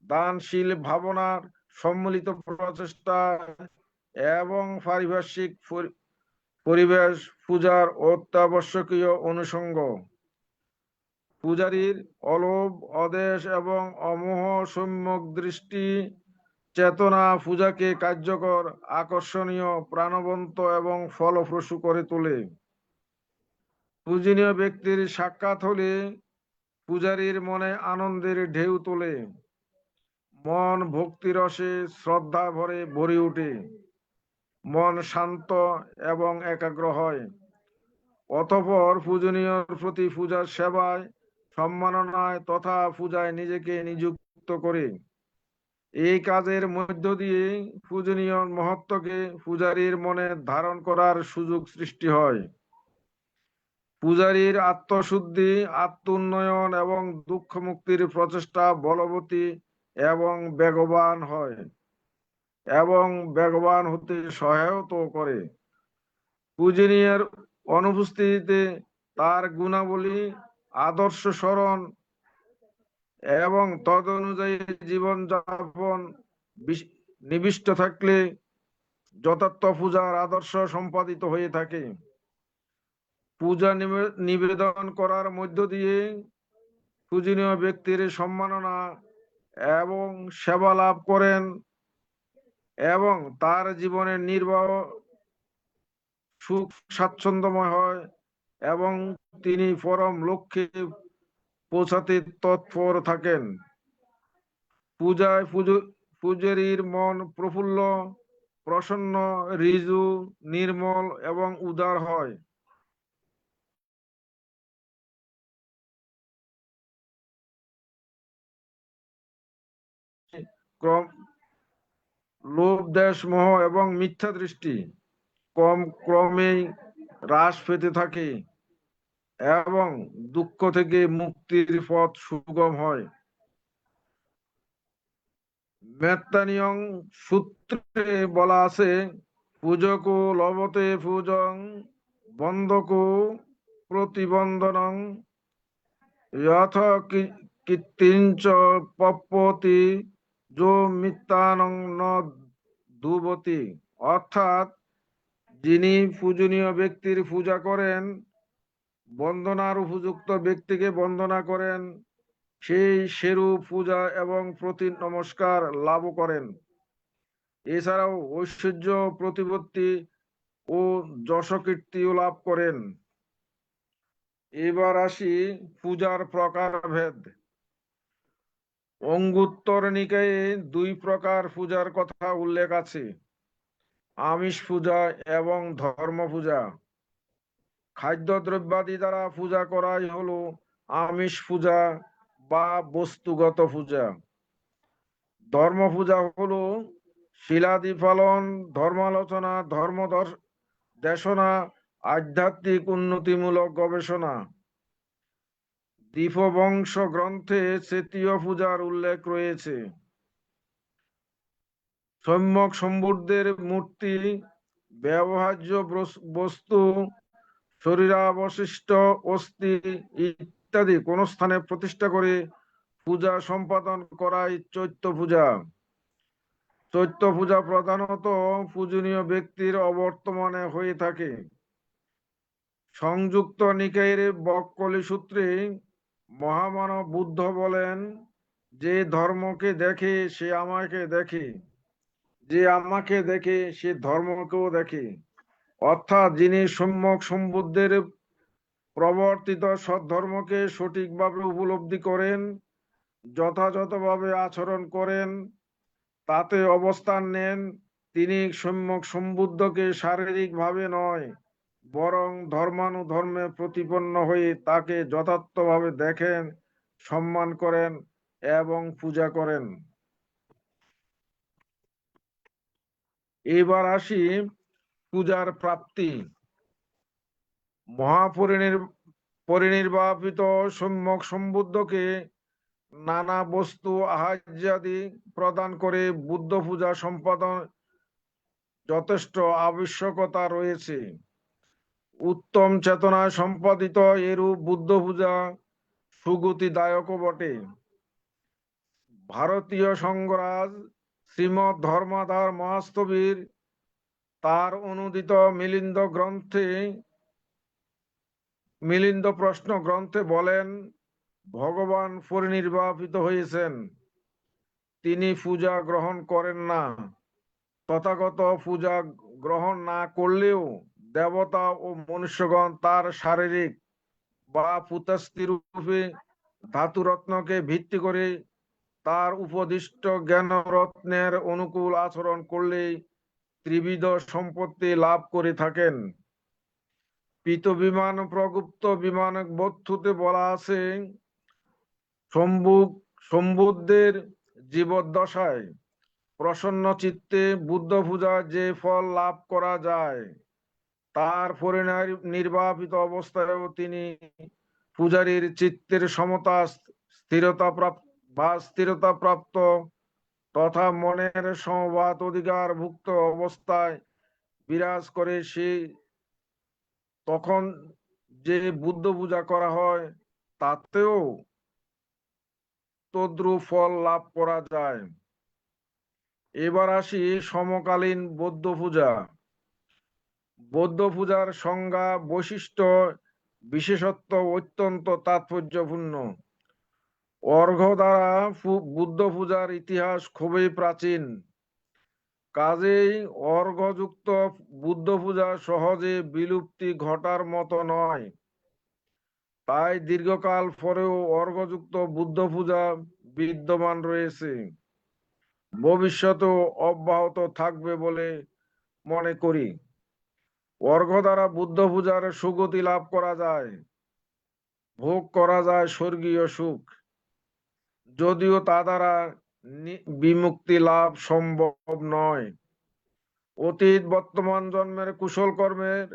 দানশীল ভাবনার সম্মিলিত প্রচেষ্টা এবং পারিপার্শ্বিক পরিবেশ পূজার অত্যাবশ্যকীয় অনুষঙ্গ। পূজারীর অলোভ, অদেশ এবং অমোহ সম্যক দৃষ্টি চেতনা পূজাকে কার্যকর, আকর্ষণীয়, প্রাণবন্ত এবং ফলপ্রসূ করে তোলে। পূজনীয় ব্যক্তির সাক্ষাৎ হলে পূজারীর মনে আনন্দের ঢেউ তোলে, মন ভক্তিরসে শ্রদ্ধা ভরে ভরে ওঠে, মন শান্ত এবং একাগ্র হয়। অতঃপর পূজনীয়র প্রতি পূজার সেবায়, সম্মাননায় তথা পূজায় নিজেকে নিযুক্ত করে এই কাজের মধ্য দিয়ে পূজনীয় মহত্বকে পূজারীর মনে ধারণ করার সুযোগ সৃষ্টি হয়। পূজারীর আত্মশুদ্ধি, আত্ম উন্নয়ন এবং দুঃখ মুক্তির প্রচেষ্টা বলবতী এবং বেগবান হয় এবং বেগবান হতে সহায়তা করে। পূজনীয়ের অনুপস্থিতিতে তার গুণাবলী, আদর্শ স্মরণ এবং তদনুযায়ী জীবনযাপন নিবিষ্ট থাকলে যথার্থ পূজার আদর্শ সম্পাদিত হয়ে থাকে। পূজা নিবেদন করার মধ্য দিয়ে পূজনীয় ব্যক্তির সম্মাননা এবং সেবা লাভ করেন এবং তার জীবনের নির্বাহ সুখ স্বাচ্ছন্দ্যময় হয় এবং তিনি পরম লক্ষ্যে পৌঁছাতে তৎপর থাকেন। পূজায় পূজারীর মন প্রফুল্ল, প্রসন্ন, ঋজু, নির্মল এবং উদার হয়। লোভ, দেশ, মোহ এবং মিথ্যা দৃষ্টি ক্রমেই হ্রাস পেতে থাকে এবং দুঃখ থেকে মুক্তির পথ সুগম হয়। মেত্তানিয়ং সূত্রে বলা আছে, পূজকো লভতে পূজং বন্ধকো প্রতিবন্ধনং যথ কীর্তিঞ্চ পপ্পতি যো মিত্তানং ন ধুবতি। অর্থাৎ, যিনি পূজনীয় ব্যক্তির পূজা করেন, বন্দনার উপযুক্ত ব্যক্তিকে বন্দনা করেন, সেই সেরূপ পূজা এবং প্রতি নমস্কার লাভ করেন। এছাড়াও ঐশ্বর্য, প্রতিপত্তি ও যশকীর্তিও লাভ করেন। এবার আসি পূজার প্রকারভেদ। অঙ্গুত্তর নিকায়ে 2 প্রকার পূজার কথা উল্লেখ আছে: আমিষ পূজা এবং ধর্ম পূজা। খাদ্য দ্রব্যাদি দ্বারা পূজা করাই হলো আমিষ পূজা বা বস্তুগত পূজা। ধর্ম পূজা হলো শিলাদি পালন, ধর্মালোচনা, ধর্ম দেশনা, আধ্যাত্মিক উন্নতিমূলক গবেষণা। দীপবংশ গ্রন্থে তৃতীয় পূজার উল্লেখ রয়েছে। সম্যক সম্বুদ্ধের মূর্তি, ব্যবহার্য বস্তু, শরীরাবশিষ্ট অস্থি ইত্যাদি কোন স্থানে প্রতিষ্ঠা করে পূজা সম্পাদন করাই চৈত্য পূজা। চৈত্য পূজা প্রধানত পূজনীয় ব্যক্তির অবর্তমানে হয়ে থাকে। সংযুক্ত নিকায়ের বক্কলি সূত্রে মহামানব বুদ্ধ বলেন, যে ধর্মকে দেখে সে আমাকে দেখে, যে আমাকে দেখে সে ধর্মকেও দেখে। অর্থাৎ, যিনি সম্যক সম্বুদ্ধের প্রবর্তিত সদ্ধর্মকে সঠিকভাবে উপলব্ধি করেন, যথাযথভাবে আচরণ করেন, তাতে অবস্থান নেন, তিনি সম্যক সম্বুদ্ধকে শারীরিকভাবে নয়, বরং ধর্মানুধর্মে প্রতিপন্ন হয়ে তাকে যথার্থভাবে দেখেন, সম্মান করেন এবং পূজা করেন। এবার আসি পূজার প্রাপ্তি। পরিনির্বাপিত সম্যক সম্বুদ্ধকে নানা বস্তু আহার্যাদি প্রদান করে বুদ্ধ পূজা সম্পাদন যথেষ্ট আবশ্যকতা রয়েছে। উত্তম চেতনায় সম্পাদিত এরূপ বুদ্ধ পূজা সুগতিদায়ক বটে। ভারতীয় সংঘরাজ শ্রীমৎ ধর্মাধার মহাস্থবির তার অনুদিত মিলিন্দ প্রশ্ন গ্রন্থে বলেন, ভগবান পরিনির্বাপিত হয়েছেন, তিনি পূজা গ্রহণ করেন না। তথাগত পূজা গ্রহণ না করলেও দেবতা ও মনুষ্যগণ তার শারীরিক বা পুতাস্থি রূপে ধাতুরত্নকে ভিত্তি করে তার উপদিষ্ট জ্ঞানরত্নের অনুকূল আচরণ করলেই ত্রিবিধ সম্পত্তি লাভ করে থাকেন। পিত বিমান প্রগুপ্ত বিমান বস্তুতে বলা আছে, সম্বুদ্ধের জীবদ্দশায় প্রসন্ন চিত্তে বুদ্ধ পূজা যে ফল লাভ করা যায় তার পরিনির্বাপিত অবস্থায়ও তিনি পূজারীর চিত্তের সমতা স্থিরতা প্রাপ্ত তথা মনের সমবাত অধিকার ভুক্ত অবস্থায় বিরাজ করে তখন যে বুদ্ধ পূজা করা হয় তাতেও তদ্রূপ ফল লাভ করা যায়। এবার আসি সমকালীন বৌদ্ধ পূজা। বৌদ্ধ পূজার সংজ্ঞা, বৈশিষ্ট্য, বিশেষত্ব অত্যন্ত তাৎপর্যপূর্ণ। অর্ঘ্য দ্বারা বুদ্ধ পূজার ইতিহাস খুবই প্রাচীন, কাজেই অর্ঘ্যযুক্ত বুদ্ধ পূজা সহজে বিলুপ্তি ঘটার মতো নয়। তাই দীর্ঘকাল পরেও অর্ঘ্যযুক্ত বুদ্ধ পূজা বিদ্যমান রয়েছে, ভবিষ্যতেও অব্যাহত থাকবে বলে মনে করি। অর্ঘ্য দ্বারা বুদ্ধ পূজার সুগতি লাভ করা যায়, ভোগ করা যায় স্বর্গীয় সুখ, যদিও তা দ্বারা বিমুক্তি লাভ সম্ভব নয়। অতীত বর্তমান জন্মের কুশল কর্মের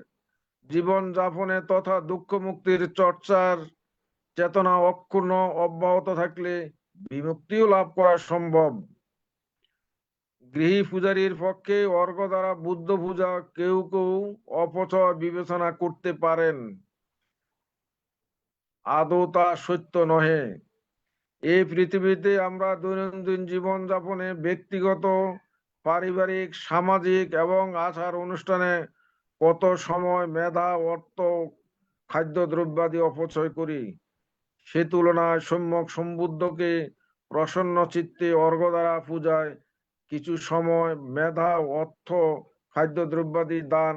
জীবন যাপনে তথা দুঃখ মুক্তির চর্চার চেতনা অক্ষুণ্ণ অব্যাহত থাকলে বিমুক্তিও লাভ করা সম্ভব। গৃহী পূজারীর পক্ষে অর্ঘ্য দ্বারা বুদ্ধ পূজা কেউ কেউ অপচয় বিবেচনা করতে পারেন, আদৌ তা সত্য নহে। এই পৃথিবীতে আমরা দৈনন্দিন জীবন যাপনে ব্যক্তিগত, পারিবারিক, সামাজিক এবং আচার অনুষ্ঠানে কত সময়, মেধা, অর্থ, খাদ্যদ্রব্যাদি অপচয় করি। সে তুলনায় সম্যক সম্বুদ্ধকে প্রসন্ন চিত্তে অর্ঘ্য দ্বারা পূজায় কিছু সময়, মেধা, অর্থ, খাদ্যদ্রব্যাদি দান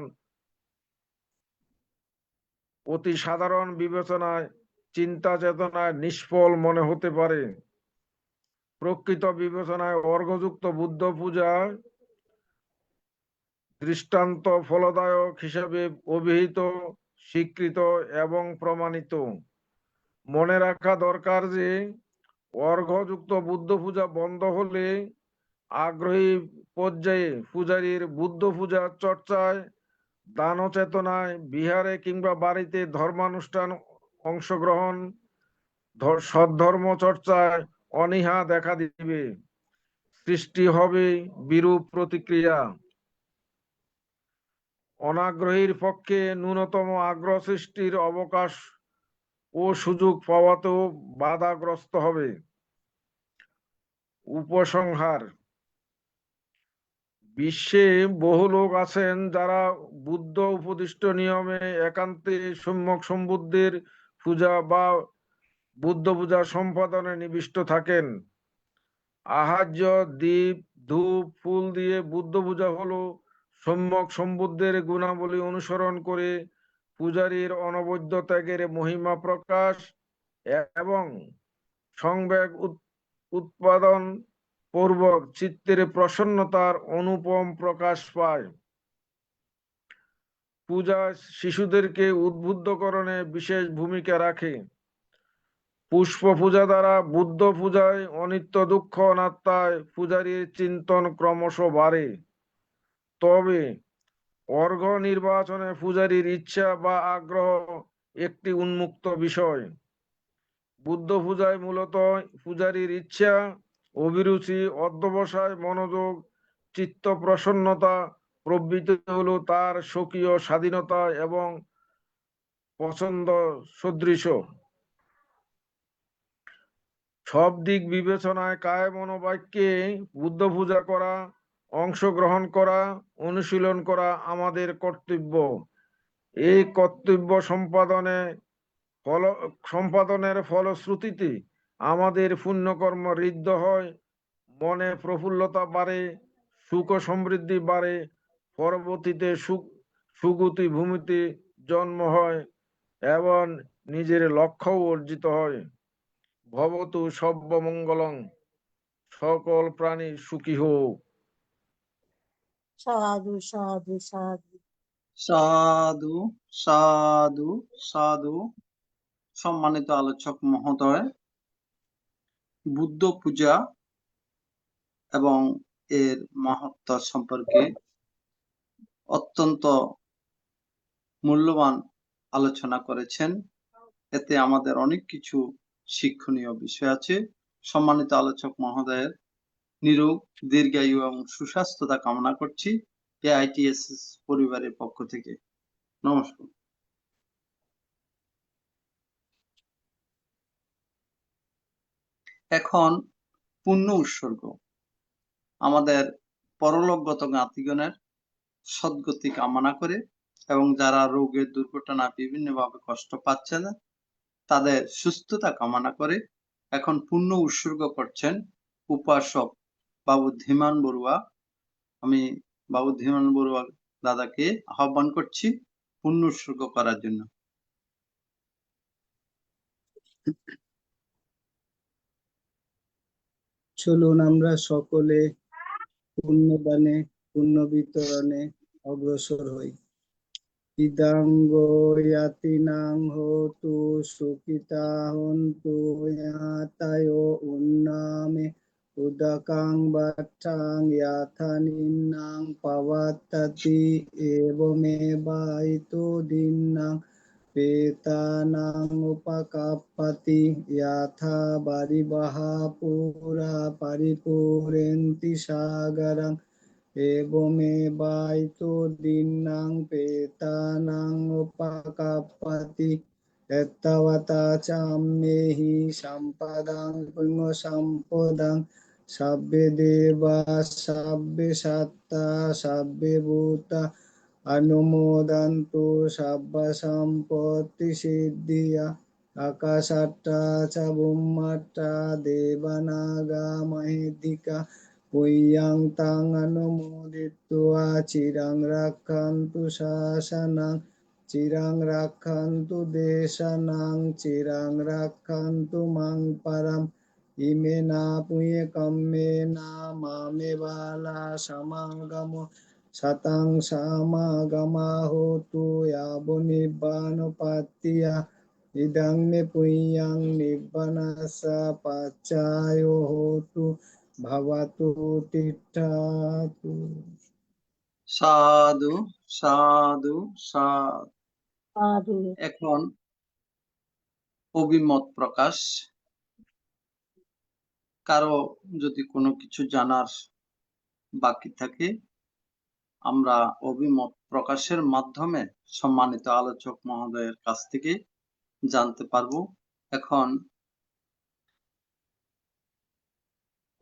অতি সাধারণ বিবেচনায়, চিন্তা চেতনায় নিষ্ফল মনে হতে পারে। প্রকৃত বিবেচনায় অর্ঘ্যযুক্ত বুদ্ধ পূজা দৃষ্টান্ত ফলদায়ক হিসাবে অভিহিত, স্বীকৃত এবং প্রমাণিত। মনে রাখা দরকার যে অর্ঘ্যযুক্ত বুদ্ধ পূজা বন্ধ হলে আগ্রহী পর্যায়ে পূজারীর বুদ্ধ পূজা চর্চায়, দান চেতনায়, বিহারে কিংবা বাড়িতে ধর্মানুষ্ঠান অংশগ্রহণ, সদ্ধর্ম চর্চায় অনীহা দেখা দিবে, সৃষ্টি হবে বিরূপ প্রতিক্রিয়া। অনাগ্রহীর পক্ষে ন্যূনতম আগ্রহ সৃষ্টির অবকাশ ও সুযোগ পাওয়াতেও বাধাগ্রস্ত হবে। উপসংহার: বিশ্বে বহু লোক আছেন যারা বুদ্ধ উপদিষ্ট নিয়মে একান্তে সম্যক সম্বুদ্ধের পূজা বা বুদ্ধ পূজা সম্পাদনে নিবিষ্ট থাকেন। আহার্য, দীপ, ধূপ, ফুল দিয়ে বুদ্ধ পূজা হলো সম্যক সম্বুদ্ধের গুণাবলী অনুসরণ করে পূজারীর অনবদ্য ত্যাগের মহিমা প্রকাশ এবং সংবেগ উৎপাদন পূর্বক চিত্তের প্রসন্নতার অনুপম প্রকাশ পায়। পূজা শিশুদেরকে উদ্বুদ্ধকরণে বিশেষ ভূমিকা রাখে। পুষ্প পূজা দ্বারা বুদ্ধ পূজায় অনিত্য দুঃখ অনাত্মায় পূজারীর চিন্তন ক্রমশ বাড়ে। তবে অর্ঘ্য নির্বাচনে পূজারীর ইচ্ছা বা আগ্রহ একটি উন্মুক্ত বিষয়। বুদ্ধ পূজায় মূলত পূজারীর ইচ্ছা, অভিরুচি, অধ্যবসায়, মনোযোগ, চিত্ত প্রসন্নতা প্রভৃতি হলো তার স্বকীয় স্বাধীনতা এবং পছন্দ সদৃশ। সব দিক বিবেচনায় কায় মনোবাক্যে বুদ্ধ পূজা করা, অংশগ্রহণ করা, অনুশীলন করা আমাদের কর্তব্য। এই কর্তব্য সম্পাদনের ফলশ্রুতিতে আমাদের পুণ্যকর্ম ঋদ্ধ হয়, মনে প্রফুল্লতা বাড়ে, সুখ সমৃদ্ধি বাড়ে, পরবর্তীতে সুগতি ভূমিতে জন্ম হয় এবং নিজের লক্ষ্য অর্জিত হয়। ভবতু সর্বমঙ্গলং, সকল প্রাণী সুখী হোক। সাধু সাধু সাধু। সাধু সাধু সাধু। সম্মানিত আলোচক মহোদয়, বুদ্ধ পূজা এবং এর মাহাত্ম্য সম্পর্কে অত্যন্ত মূল্যবান আলোচনা করেছেন। এতে আমাদের অনেক কিছু শিক্ষণীয় বিষয় আছে। সম্মানিত আলোচক মহোদয়ের নিরোগ, দীর্ঘায়ু এবং সুস্বাস্থ্যতা কামনা করছি AITSS পরিবারের পক্ষ থেকে। নমস্কার। এখন পুণ্য উৎসর্গ। আমাদের পরলোকগত জ্ঞাতিগণের সদ্গতি কামনা করে এবং যারা রোগের দুর্ঘটনা বিভিন্নভাবে কষ্ট পাচ্ছেন তাদের সুস্থতা কামনা করে এখন পুণ্য উৎসর্গ করছেন উপাসক বাবু ধীমান বড়ুয়া। আমি বাবু ধীমান বড়ুয়া দাদাকে আহ্বান করছি পুণ্য উৎসর্গ করার জন্য। চলুন আমরা সকলে পুণ্যদানে পুণ্য বিতরণে অগ্রসর হই। ইদাঙ্গ ইয়াতিনাং হোতু সুখিতা হন্তু ইয়াতায় উন্নামে উদকাং বাঠাং ইয়াথানিন্নাং পাবাত্তাতি এবমেবাইতো দিন্নাং পেতানাং উপকাপ্পতি ইয়াথা বারিবাহা পুরা পরিপূরেন্তি সাগরং এবমেবাইতো দিন্নাং পেতানাং উপকাপ্পতি এত্তাবতা চাম্মেহি সম্পদাং পুণ্য সম্পদাং সাব্বে দেবা সাব্বে সত্তা সাব্বে ভূতা অনুমোদন্তু সাব্ব সম্পত্তি সিদ্ধিয়া আকাশাট্টা চ বুম্মাট্টা দেবানাগা মহিদ্দিকা পুয়্যাং তাং অনুমোদিত্বা চিরাং রাক্ষান্তু শাসনাং চিরাং রাক্ষান্তু দেশানাং চিরাং রাক্ষান্তু মাং পরম ইমে না পুয়ে কম্মে না মামে বালা সমাগম শতাং সমাগমা হোতু ইয়াবো নিব্বানোপাত্তিয়া ইদং মে পুয়্যাং নিব্বানস্য পাচ্যায়ো হোতু ভবতু তিষ্ঠতু। সাধু সাধু সাধু। সাধু। এখন অভিমত প্রকাশ। কারো যদি কোনো কিছু জানার বাকি থাকে আমরা অভিমত প্রকাশের মাধ্যমে সম্মানিত আলোচক মহোদয়ের কাছ থেকে জানতে পারবো। এখন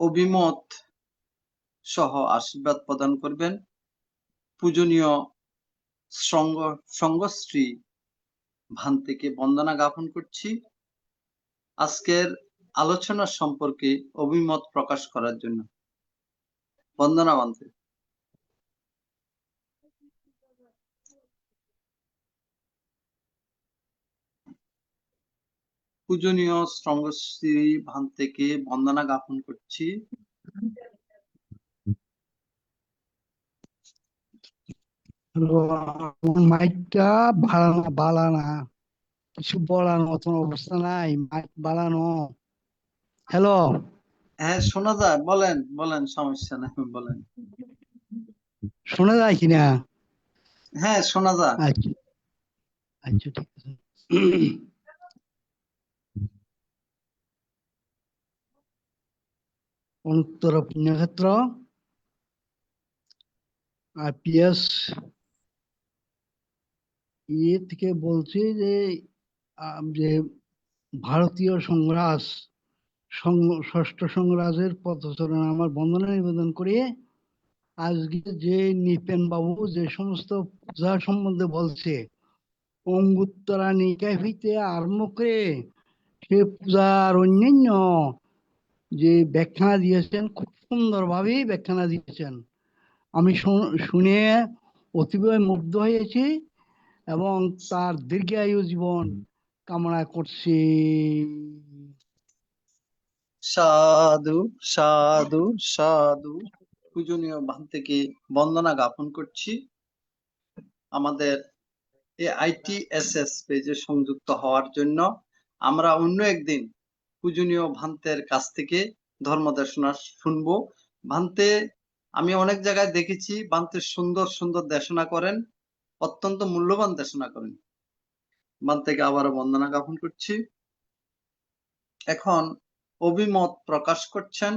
অভিমত সহ আশীর্বাদ প্রদান করবেন পূজনীয় সঙ্গশ্রী ভান্তেকে বন্দনা জ্ঞাপন করছি আজকের আলোচনা সম্পর্কে অভিমত প্রকাশ করার জন্য। বন্দনা ভান্তে। পূজনীয় সঙ্গশ্রী ভান্তেকে বন্দনা জ্ঞাপন করছি। মাইকটা বাড়ানো কিছু বলার মতন অবস্থা নাই, মাইক বাড়ানো। হ্যালো, হ্যাঁ শোনা যায়, বলেন বলেন, সমস্যা নাই, বলেন। শোনা যায় কিনা? হ্যাঁ শোনা যায়। আচ্ছা আচ্ছা, ঠিক আছে। অনুত্তর পুণ্যক্ষেত্র IPS থেকে বলছি যে যে ভারতীয় সংরাজ ষষ্ঠ সংরাজের পদচরণে আমার বন্দনা নিবেদন করে আজকে যে নিপেন বাবু যে সমস্ত পূজা সম্বন্ধে বলছে অঙ্গুত্তরা নিকায় হইতে আরম্ভ করে সে পূজার অন্যান্য যে ব্যাখ্যা দিয়েছেন খুব সুন্দরভাবেই ব্যাখ্যা দিয়েছেন। আমি শুনে অতীব মুগ্ধ হয়েছি এবং তার দীর্ঘায়ু জীবন কামনা করছি। সাধু সাধু সাধু। পূজনীয় ভান্তেকে বন্দনা জ্ঞাপন করছি। আমাদের AITSS পেজে সংযুক্ত হওয়ার জন্য আমরা অন্য একদিন পূজনীয় ভান্তের কাছ থেকে ধর্ম দেশনা শুনবো। ভান্তে আমি অনেক জায়গায় দেখেছি বান্তে সুন্দর সুন্দর দেশনা করেন, অত্যন্ত মূল্যবান দেশনা করেন। বান্তেকে আবারও বন্দনা জ্ঞাপন করছি। এখন অভিমত প্রকাশ করছেন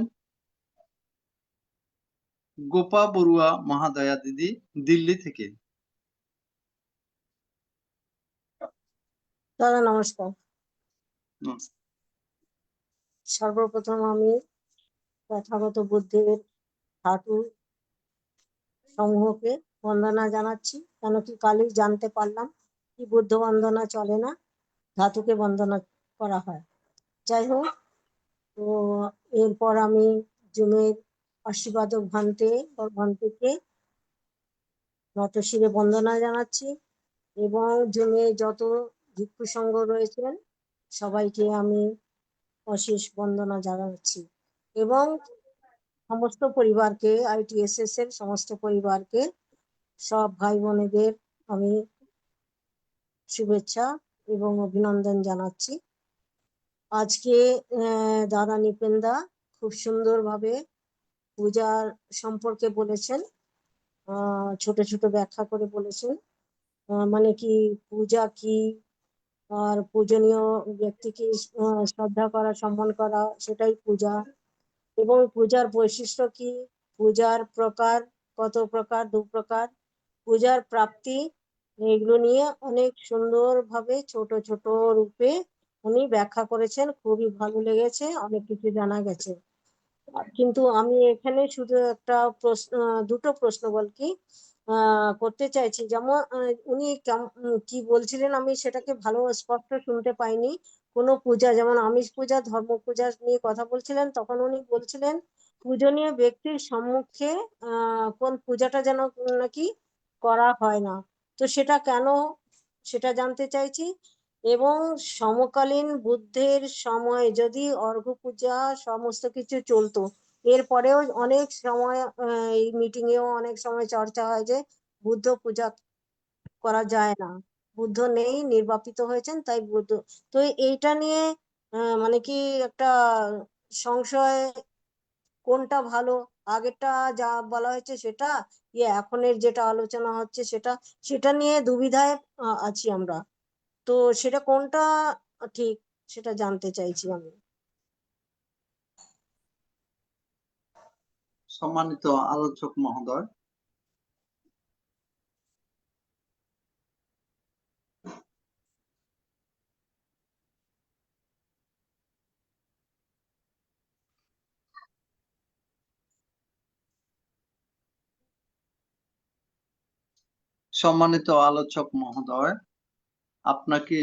গোপা বড়ুয়া মহাদয়া দিদি, দিল্লি থেকে। দাদা নমস্কার। সর্বপ্রথম আমি তথাগত বুদ্ধের ধাতু সমূহকে বন্দনা জানাচ্ছি, কেন কি কালই জানতে পারলাম কি বুদ্ধ বন্দনা চলে না, ধাতুকে বন্দনা করা হয়। যাই হোক, তো এরপর আমি জুমের আশীর্বাদক ভান্তেকে নতশিরে বন্দনা জানাচ্ছি এবং জুমে যত ভিক্ষু সংঘ রয়েছেন সবাইকে আমি অশেষ বন্দনা জানাচ্ছি এবং সমস্ত পরিবারকে, ITSS এর সমস্ত পরিবারকে, সব ভাই বোনেদের আমি শুভেচ্ছা এবং অভিনন্দন জানাচ্ছি। আজকে দাদা নিপেনদা খুব সুন্দরভাবে পূজার সম্পর্কে বলেছেন, ছোট ছোট ব্যাখ্যা করে বলেছেন, মানে কি পূজা কি, আর পূজনীয় ব্যক্তিকে শ্রদ্ধা করা, সম্মান করা, সেটাই পূজা। এবং পূজার বৈশিষ্ট্য কি, পূজার প্রকার কত প্রকার, 2 প্রকার, পূজার প্রাপ্তি, এগুলো নিয়ে অনেক সুন্দরভাবে ছোট ছোট রূপে উনি ব্যাখ্যা করেছেন। খুবই ভালো লেগেছে, অনেক কিছু জানা গেছে। কিন্তু আমি এখানে শুধু একটা প্রশ্ন, দুটো প্রশ্ন বলকি করতে চাইছি। যেমন উনি কি বলছিলেন আমি সেটাকে ভালো স্পষ্ট শুনতে পাইনি। কোনো পূজা, যেমন আমিষ পূজা, ধর্ম পূজা নিয়ে কথা বলছিলেন, তখন উনি বলছিলেন পূজনীয় ব্যক্তির সম্মুখে কোন পূজাটা যেন নাকি করা হয় না। তো সেটা কেন, সেটা জানতে চাইছি। এবং সমকালীন বুদ্ধের সময় যদি অর্ঘ্য পূজা সমস্ত কিছু চলতো, এরপরেও অনেক সময় এই মিটিং এও অনেক সময় চর্চা হয় যে বুদ্ধ পূজা করা যায় না, বুদ্ধ নেই, নির্বাপিত হয়েছেন, তাই বুদ্ধ। তো এইটা নিয়ে মানে কি একটা সংশয়, কোনটা ভালো, আগেরটা যা বলা হয়েছে সেটা, এখনের যেটা আলোচনা হচ্ছে সেটা, সেটা নিয়ে দুবিধায় আছি আমরা। তো সেটা কোনটা ঠিক, সেটা জানতে চাইছি আমি। সম্মানিত আলোচক মহোদয়, আপনাকে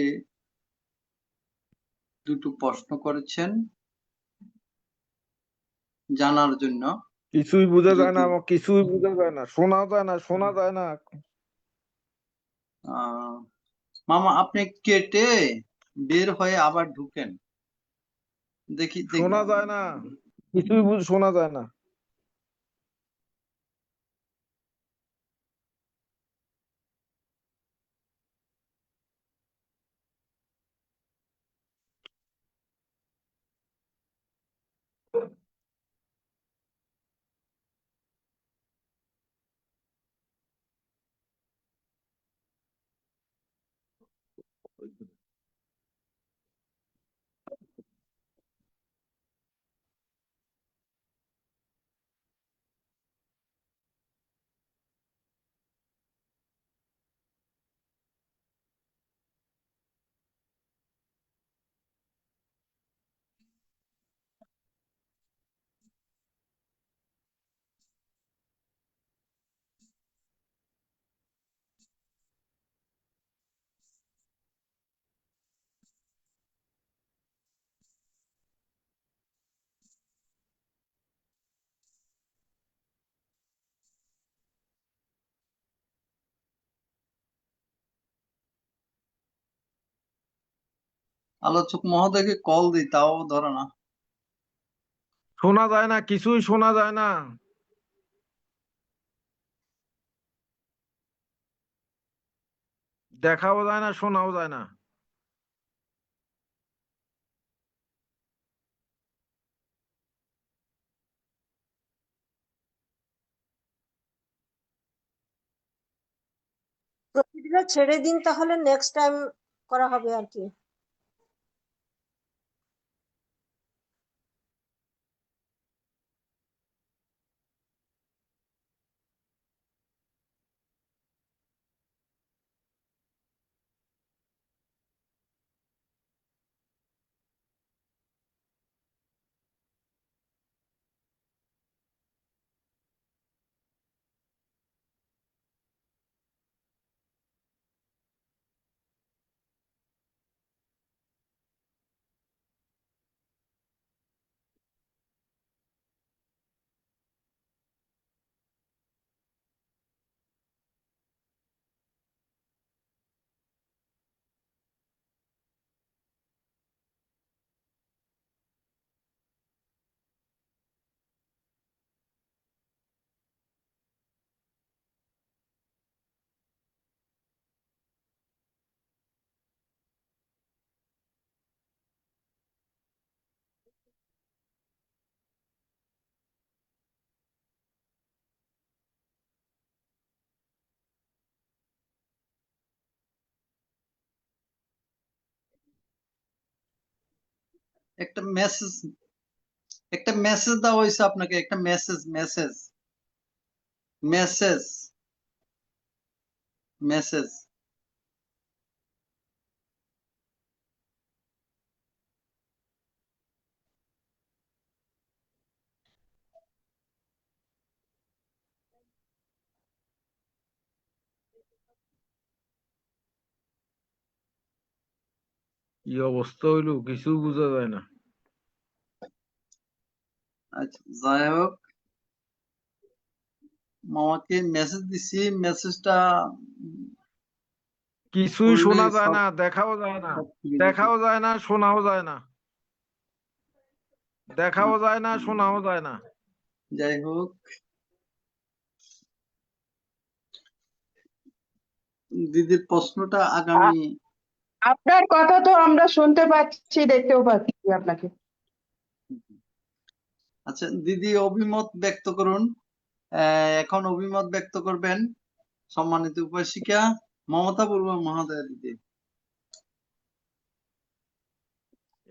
দুটো প্রশ্ন করেছেন জানার জন্য। কিছুই বোঝা যায় না, যদি আমার কিছুই বোঝা যায় না, শোনা যায় না, শোনা যায় না। মামা আপনি কেটে বের হয়ে আবার ঢুকেন, দেখি শোনা যায় না, কিছুই শোনা যায় না। আলোচক মহোদয়কে কল দিই, তাও ধরে না। শোনা যায় না, কিছুই শোনা যায় না। দেখাও যায় না, শোনাও যায় না। এটা ছেড়ে দিন, তাহলে নেক্সট টাইম করা হবে আর কি। একটা মেসেজ দেওয়া হয়েছে আপনাকে, একটা মেসেজ মেসেজ মেসেজ মেসেজ কি অবস্থা হইলো কিছু বোঝা যায় না। আচ্ছা, যাই হোক, মামাকে মেসেজ দিছি, মেসেজটা কিছুই পড়লে শোনা যায় সব না, দেখাও যায় না, সব খুলে যেত। দেখাও যায় না, শোনাও যায় না, দেখাও যায় না, আচ্ছা, শোনাও যায় না। যাই হোক, দিদির প্রশ্নটা আগামী আপনার কথা তো আমরা শুনতে পাচ্ছি, দেখতেও পাচ্ছি আপনাকে। আচ্ছা দিদি অভিমত ব্যক্ত করুন। এখন অভিমত ব্যক্ত করবেন সম্মানিত উপাসিকা মমতা বড়ুয়া মহোদয়া দিদি।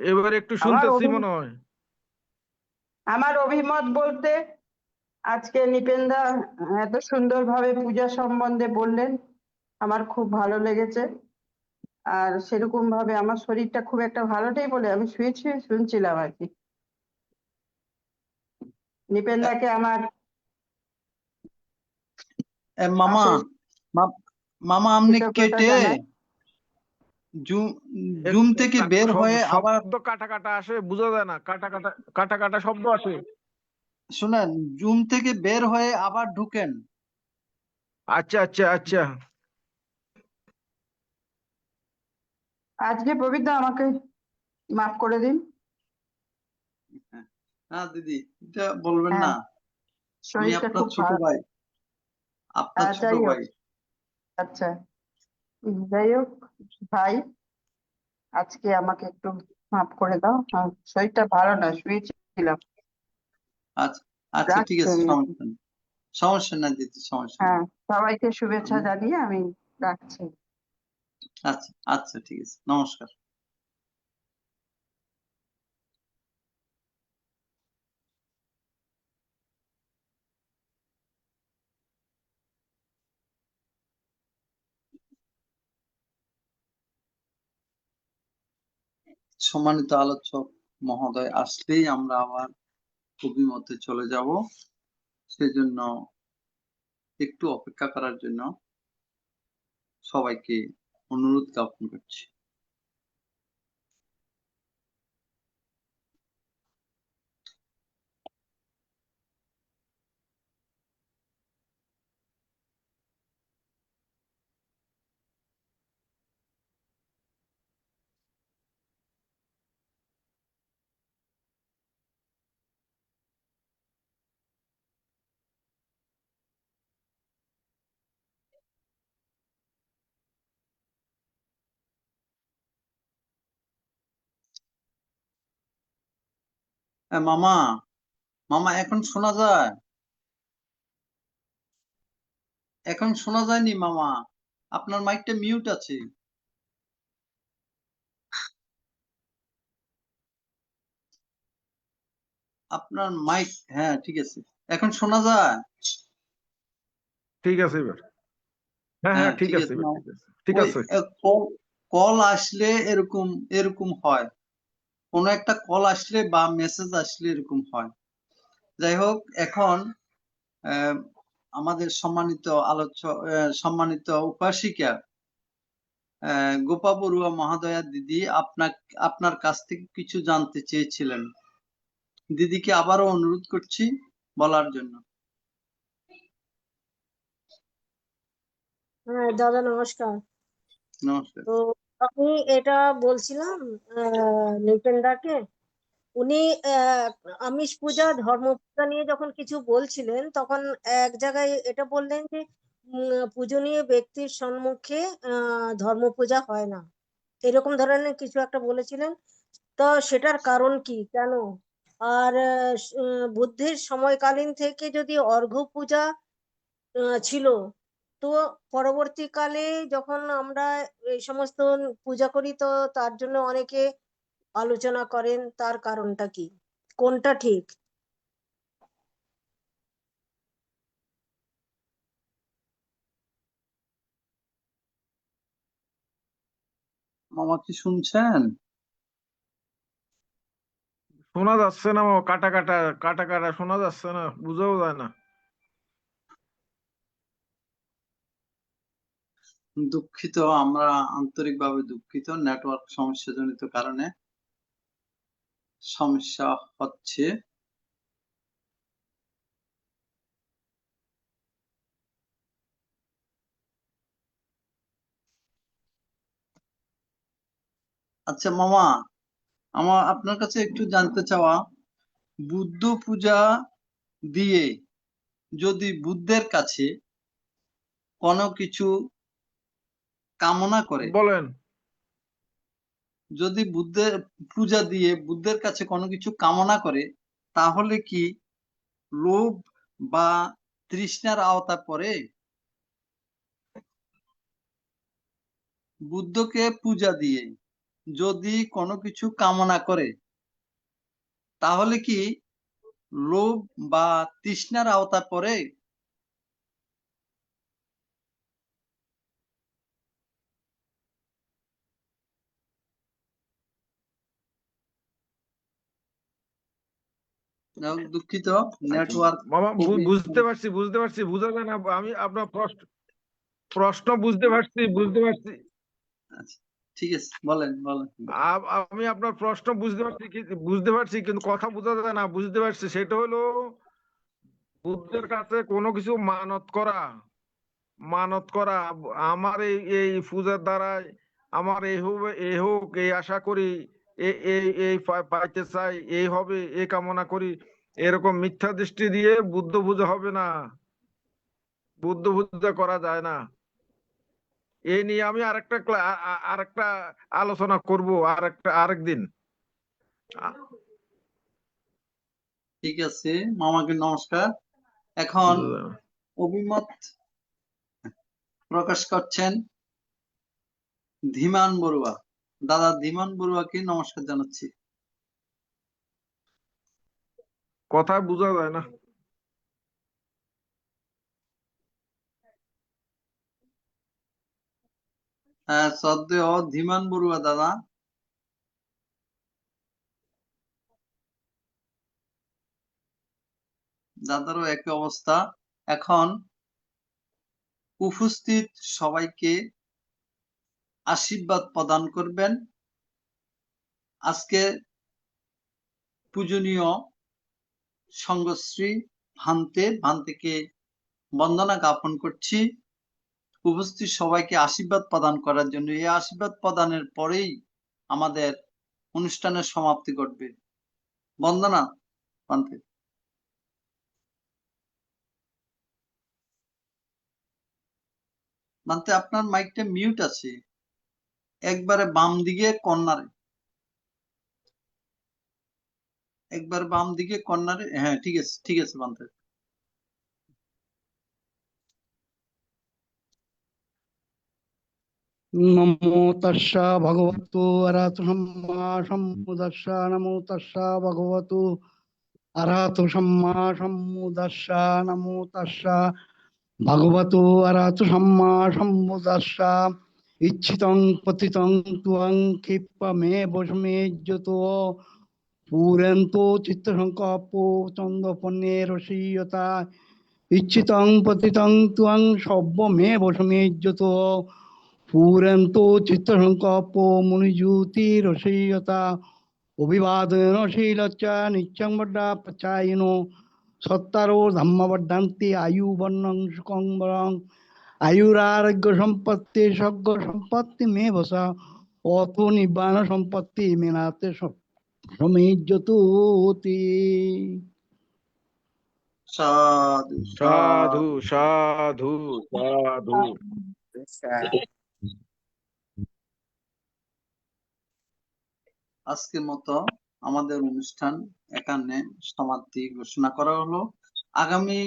এবার একটু শুনতেছি মনে হয়। আমার অভিমত বলতে, আজকে নিপেনদা এত সুন্দরভাবে পূজা সম্বন্ধে বললেন, আমার খুব ভালো লেগেছে। আর সেরকম ভাবে আমার শরীরটা খুব একটা ভালো নেই বলে আমি শুয়ে শুনছিলাম আর কি। নিপেনদাকে আমার মামা অশেষ মামা আপনি কৃতজ্ঞতা কেটে জানাই। জুম জুম থেকে বের হয়ে আবার শব্দ কাটা কাটা আসে, বোঝা যায় না, কাটা কাটা কাটা কাটা শব্দ আসে। শুনেন, জুম থেকে বের হয়ে আবার ঢুকেন। আচ্ছা আচ্ছা আচ্ছা। আজকে প্রবীরদা আমাকে মাফ করে দিন। না দিদি, এটা বলবেন হ্যাঁ, না। আমি শরীরটা আপনার খুব ছোট ভালো। ভাই, আপনার ছোট যাই হোক, ভাই। আচ্ছা, যাই হোক ভাই, আজকে আমাকে একটু মাফ করে দাও, শরীরটা ভালো না, শুয়েছিলাম। আচ্ছা আচ্ছা, ঠিক রাখছি আছে, আমি। সমস্যা নেই, সমস্যা নাই দিদি, সমস্যা নেই। হ্যাঁ, সবাইকে শুভেচ্ছা জানিয়ে আমি রাখছি। আচ্ছা আচ্ছা, ঠিক আছে, নমস্কার। সম্মানিত আলোচক মহোদয় আসলেই আমরা আবার অভিমতে চলে যাব, সেজন্য একটু অপেক্ষা করার জন্য সবাইকে অনুরোধ জ্ঞাপন করছি। মামা, মামা এখন শোনা যায়? এখন শোনা যায়নি মামা? আপনার মাইকটা মিউট আছে। আপনার মাইক, হ্যাঁ ঠিক আছে, এখন শোনা যায়? ঠিক আছে এবার। হ্যাঁ হ্যাঁ হ্যাঁ ঠিক ঠিক আছে আছে। এবার, ঠিক আছে, ঠিক ওই আছে। কল আসলে এরকম এরকম হয়, কোনো একটা কল আসলে বা মেসেজ আসলে এরকম হয়। যাই হোক, এখন আহ, আমাদের সম্মানিত উপাসিকা গোপা বড়ুয়া মহাদয়া দিদি আপনার কাছ থেকে কিছু জানতে চেয়েছিলেন। দিদিকে আবারও অনুরোধ করছি বলার জন্য। হ্যাঁ দাদা নমস্কার। নমস্কার। তো আমি এটা বলছিলাম নৃপেনদাকে, উনি আহ, আমিষ পূজা ধর্ম পূজা নিয়ে যখন কিছু বলছিলেন তখন এক জায়গায় এটা বললেন যে পূজনীয় ব্যক্তির সম্মুখে ধর্ম পূজা হয় না, এরকম ধরনের কিছু একটা বলেছিলেন। তো সেটার কারণ কি, কেন? আর বুদ্ধের সময়কালীন থেকে যদি অর্ঘ্য পূজা ছিল, তো পরবর্তীকালে যখন আমরা এই সমস্ত পূজা করি, তো তার জন্য অনেকে আলোচনা করেন তার কারণটা কি, কোনটা ঠিক? মামা কি শুনছেন? শোনা যাচ্ছে না মামা, কাটা কাটা কাটা কাটা শোনা যাচ্ছে না, বুঝাও যায় না। দুঃখিত, আমরা আন্তরিকভাবে দুঃখিত, নেটওয়ার্ক সমস্যাজনিত কারণে সমস্যা হচ্ছে। আচ্ছা মামা, আপনার কাছে একটু জানতে চাওয়া, বুদ্ধ পূজা দিয়ে যদি বুদ্ধের কাছে কোনো কিছু কামনা করে, বলেন। যদি বুদ্ধের পূজা দিয়ে বুদ্ধের কাছে কোনো কিছু কামনা করে, তাহলে কি লোভ বা তৃষ্ণার আওতা পড়ে? বুদ্ধকে পূজা দিয়ে যদি কোনো কিছু কামনা করে, তাহলে কি লোভ বা তৃষ্ণার আওতা পড়ে? দুঃখিত, নেটওয়ার্ক মামা খুবই। বুঝতে পারছি, বুঝতে পারছি, বুঝা যায় না। আমি আপনার প্রশ্ন প্রশ্ন বুঝতে পারছি, বুঝতে পারছি। আচ্ছা, ঠিক আছে, বলেন বলেন। আমি আপনার প্রশ্ন বুঝতে পারছি, বুঝতে পারছি, কিন্তু কথা বোঝা যায় না। বুঝতে পারছি, সেটা হলো বুদ্ধের কাছে কোনো কিছু মানত করা, মানত করা। আমার এই এই পূজার দ্বারাই আমার এই হবে, এই হোক, এই আশা করি, এই এই এই পাইতে চাই, এই হবে, এই কামনা করি, এরকম মিথ্যা দৃষ্টি দিয়ে বুদ্ধ পূজা হবে না, বুদ্ধ পূজা করা যায় না। এই নিয়ে আমি আরেকটা আলোচনা করব আরেকদিন। ঠিক আছে মামাকে নমস্কার। এখন অভিমত প্রকাশ করছেন ধীমান বড়ুয়া। দাদা ধীমান বড়ুয়াকে নমস্কার জানাচ্ছি। কথা বোঝা যায় না। হ্যাঁ, শ্রদ্ধেয় ধীমান বড়ুয়া দাদা, দাদারও একই অবস্থা। এখন উপস্থিত সবাইকে আশীর্বাদ প্রদান করবেন। আজকে পূজনীয় সঙ্গশ্রী ভান্তেকে বন্দনা জ্ঞাপন করছি উপস্থিত সবাইকে আশীর্বাদ প্রদান করার জন্য। এই আশীর্বাদ প্রদানের পরেই আমাদের অনুষ্ঠানের সমাপ্তি ঘটবে। বন্দনা ভান্তে। ভান্তে, আপনার মাইকটা মিউট আছে, একবারে বাম দিকে কর্নারে, একবার বাম দিকে কর্নারে। হ্যাঁ ঠিক আছে, ঠিক আছে ভান্তে। নমো তাস্সা ভগবতো অরহতো সম্মা সম্বুদ্ধাস্সা। নমো তাস্সা ভগবতো অরহতো সম্মা সম্বুদ্ধাস্সা। নমো তাস্সা ভগবতো অরহতো সম্মা সম্বুদ্ধাস্সা। ইচ্ছিতং পতিতং ত্বং ক্ষিপ্যমেব সমেজ্জতো। পুরন্তু চিত্তসংকল্প চন্দ্রপন্নে রসীয়তা। ইচ্ছিতং পতিতং ত্বং সব্যমেব সমেজ্জতো। পুরন্তু চিত্তসংকল্প মুনিজ্যোতি রসীয়তা। অভিবাদন শীলচ্চ নিত্যং বড্ডা পচায়িনো। সত্তারো ধম্মবর্ধন্তি আয়ু বর্ণং সুখং বরং। আয়ুরারোগ্য সম্পত্তি সগ্গ সম্পত্তি মে বসা। অথ নিব্বাণ সম্পত্তি মেনাতে সমেজ্জতোতি। সাধু সাধু সাধু সাধু। আজকের মতো আমাদের অনুষ্ঠান এখানে সমাপ্তি ঘোষণা করা হলো। আগামী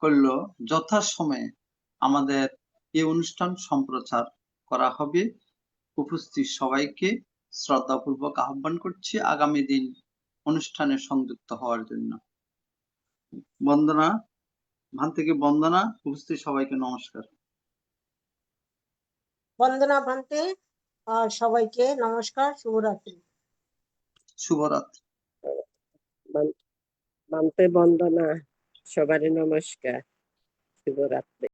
করল যথাসময়ে আমাদের এই অনুষ্ঠান সম্প্রচার করা হবে। উপস্থিত সবাইকে শ্রদ্ধাপূর্বক আহ্বান করছি আগামী দিন অনুষ্ঠানে সংযুক্ত হওয়ার জন্য। বন্দনা, ভান থেকে বন্দনা, উপস্থিত সবাইকে নমস্কার। বন্দনা ভান্তে, আর সবাইকে নমস্কার, শুভরাত্রি। শুভরাত্রি। মানতে বন্দনা, সবারই নমস্কার, শুভরাত্রি।